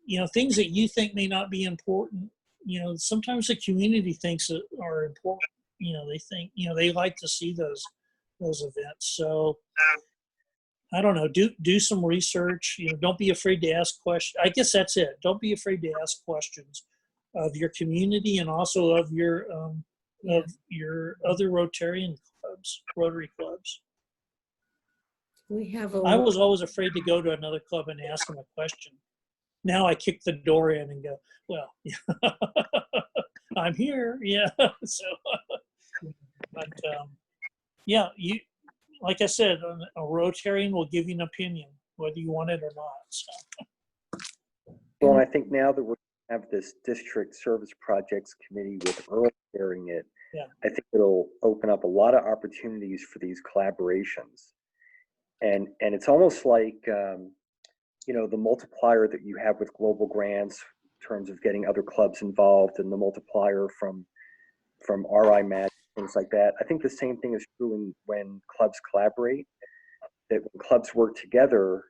you know, things that you think may not be important, you know, sometimes the community thinks that are important. You know, they think, you know, they like to see those events. So I don't know, do some research, you know, don't be afraid to ask questions. I guess that's it. Don't be afraid to ask questions of your community and also of your other Rotarian clubs, Rotary clubs. We have I was always afraid to go to another club and ask them a question. Now I kick the door in and go, well, I'm here. Yeah. So, but yeah, you, like I said, a Rotarian will give you an opinion, whether you want it or not. So. Well, I think now that we have this district service projects committee with Earl chairing it, yeah. I think it'll open up a lot of opportunities for these collaborations. And it's almost like, you know, the multiplier that you have with global grants in terms of getting other clubs involved and the multiplier from RI Match, things like that. I think the same thing is true when clubs collaborate, that when clubs work together,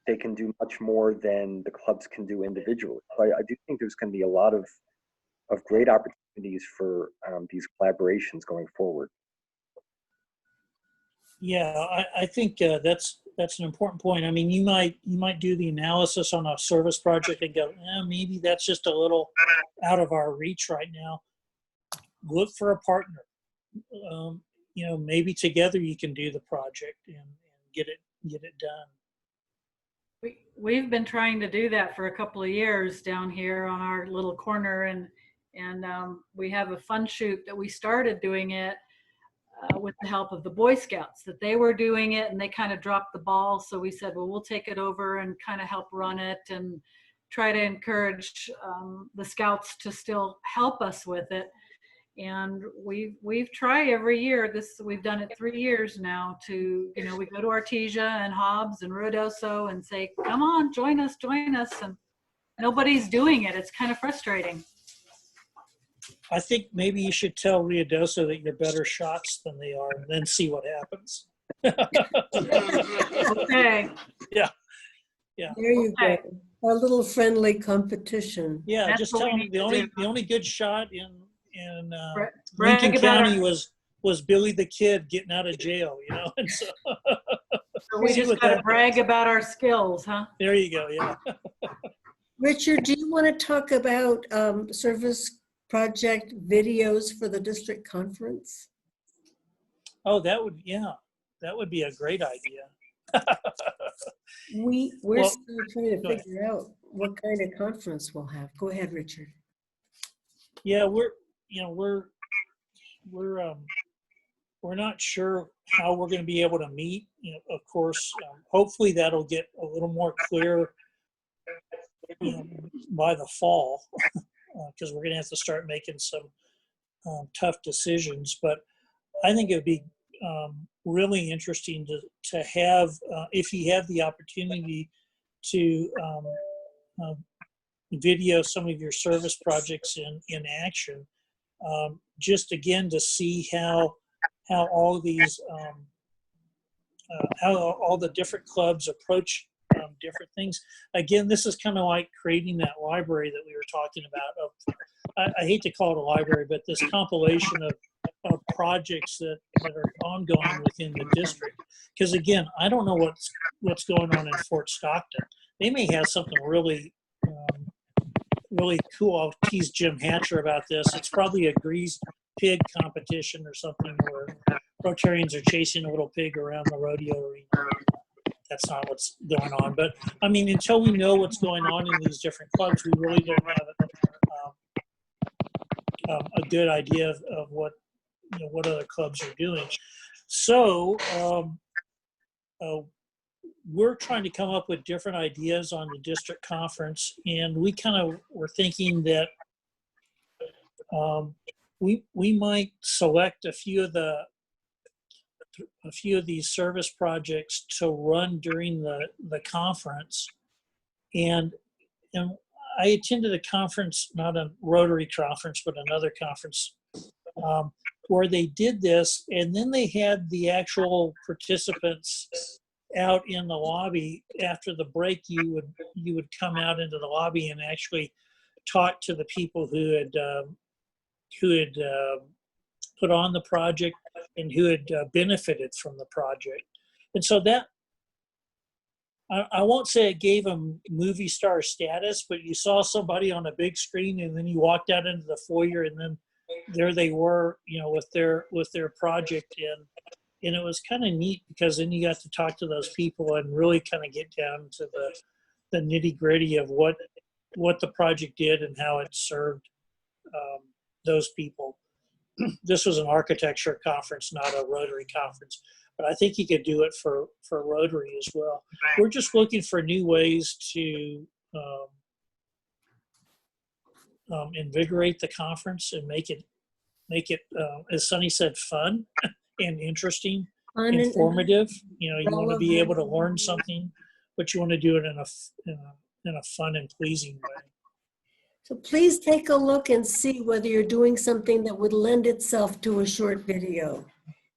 they can do much more than the clubs can do individually. So I do think there's going to be a lot of great opportunities for these collaborations going forward. Yeah, I think that's an important point. I mean, you might do the analysis on a service project and go, maybe that's just a little out of our reach right now. Look for a partner. You know, maybe together you can do the project and get it done. We've been trying to do that for a couple of years down here on our little corner, and we have a fun shoot that we started doing it with the help of the Boy Scouts, that they were doing it and they kind of dropped the ball. So we said, well, we'll take it over and kind of help run it and try to encourage the Scouts to still help us with it. And we've tried every year. We've done it 3 years now. To, you know, we go to Artesia and Hobbs and Ruidoso and say, come on, join us, and nobody's doing it. It's kind of frustrating. I think maybe you should tell Ruidoso that you're better shots than they are, and then see what happens. Okay. Yeah. There you go. A little friendly competition. Yeah, That's just what tell we them need the only good shot in Brag Lincoln about County was Billy the Kid getting out of jail, you know. And so, So we just got to brag about our skills, huh? There you go. Yeah. Richard, do you want to talk about service project videos for the district conference? Oh, that would be a great idea. We're still trying to figure out what kind of conference we'll have. Go ahead, Richard. Yeah, we're not sure how we're going to be able to meet. You know, of course, hopefully that'll get a little more clear, you know, by the fall, because we're going to have to start making some tough decisions. But I think it would be really interesting to have, if you have the opportunity to video some of your service projects in action, just again to see how all these how all the different clubs approach different things. Again, this is kind of like creating that library that we were talking about. I hate to call it a library, but this compilation of projects that are ongoing within the district. Because again, I don't know what's going on in Fort Stockton. They may have something really cool. I'll tease Jim Hatcher about this. It's probably a greased pig competition or something where Rotarians are chasing a little pig around the rodeo arena. That's not what's going on. But I mean, until we know what's going on in these different clubs, we really don't have a good idea of what other clubs are doing. So we're trying to come up with different ideas on the district conference, and we kind of were thinking that we might select a few of these service projects to run during the conference. And I attended a conference, not a Rotary conference, but another conference, where they did this, and then they had the actual participants out in the lobby. After the break, you would come out into the lobby and actually talk to the people who had put on the project and who had benefited from the project. And so that, I won't say it gave them movie star status, but you saw somebody on a big screen, and then you walked out into the foyer, and then there they were, with their project. And it was kind of neat, because then you got to talk to those people and really kind of get down to the nitty gritty of what the project did and how it served those people. This was an architecture conference, not a Rotary conference, but I think you could do it for Rotary as well. We're just looking for new ways to invigorate the conference and make it, as Sunny said, fun and interesting, informative. You want to be able to learn something, but you want to do it in a fun and pleasing way. So please take a look and see whether you're doing something that would lend itself to a short video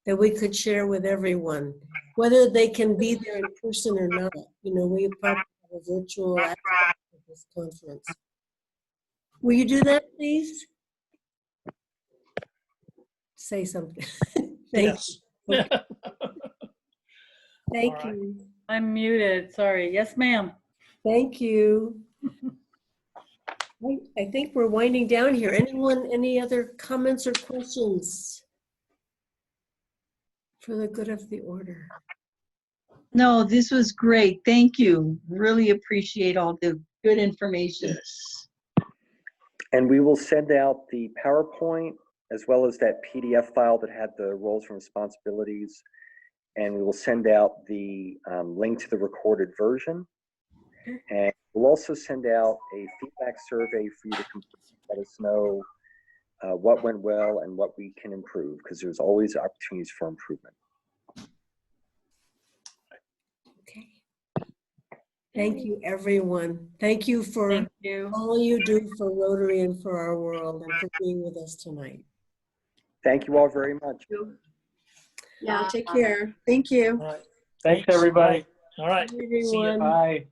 that we could share with everyone, whether they can be there in person or not. We probably have a virtual aspect of this conference. Will you do that, please? Say something. Thank you. Okay. Thank you. I'm muted, sorry. Yes, ma'am. Thank you. I think we're winding down here. Anyone, any other comments or questions for the good of the order? No, this was great. Thank you. Really appreciate all the good information. And we will send out the PowerPoint as well as that PDF file that had the roles and responsibilities. And we will send out the link to the recorded version. And we'll also send out a feedback survey for you to complete. Let us know what went well and what we can improve, because there's always opportunities for improvement. Okay. Thank you, everyone. Thank you for all you do for Rotary and for our world, and for being with us tonight. Thank you all very much. Yeah, take care. Thank you. All right. Thanks, everybody. All right. Bye, everyone. Bye.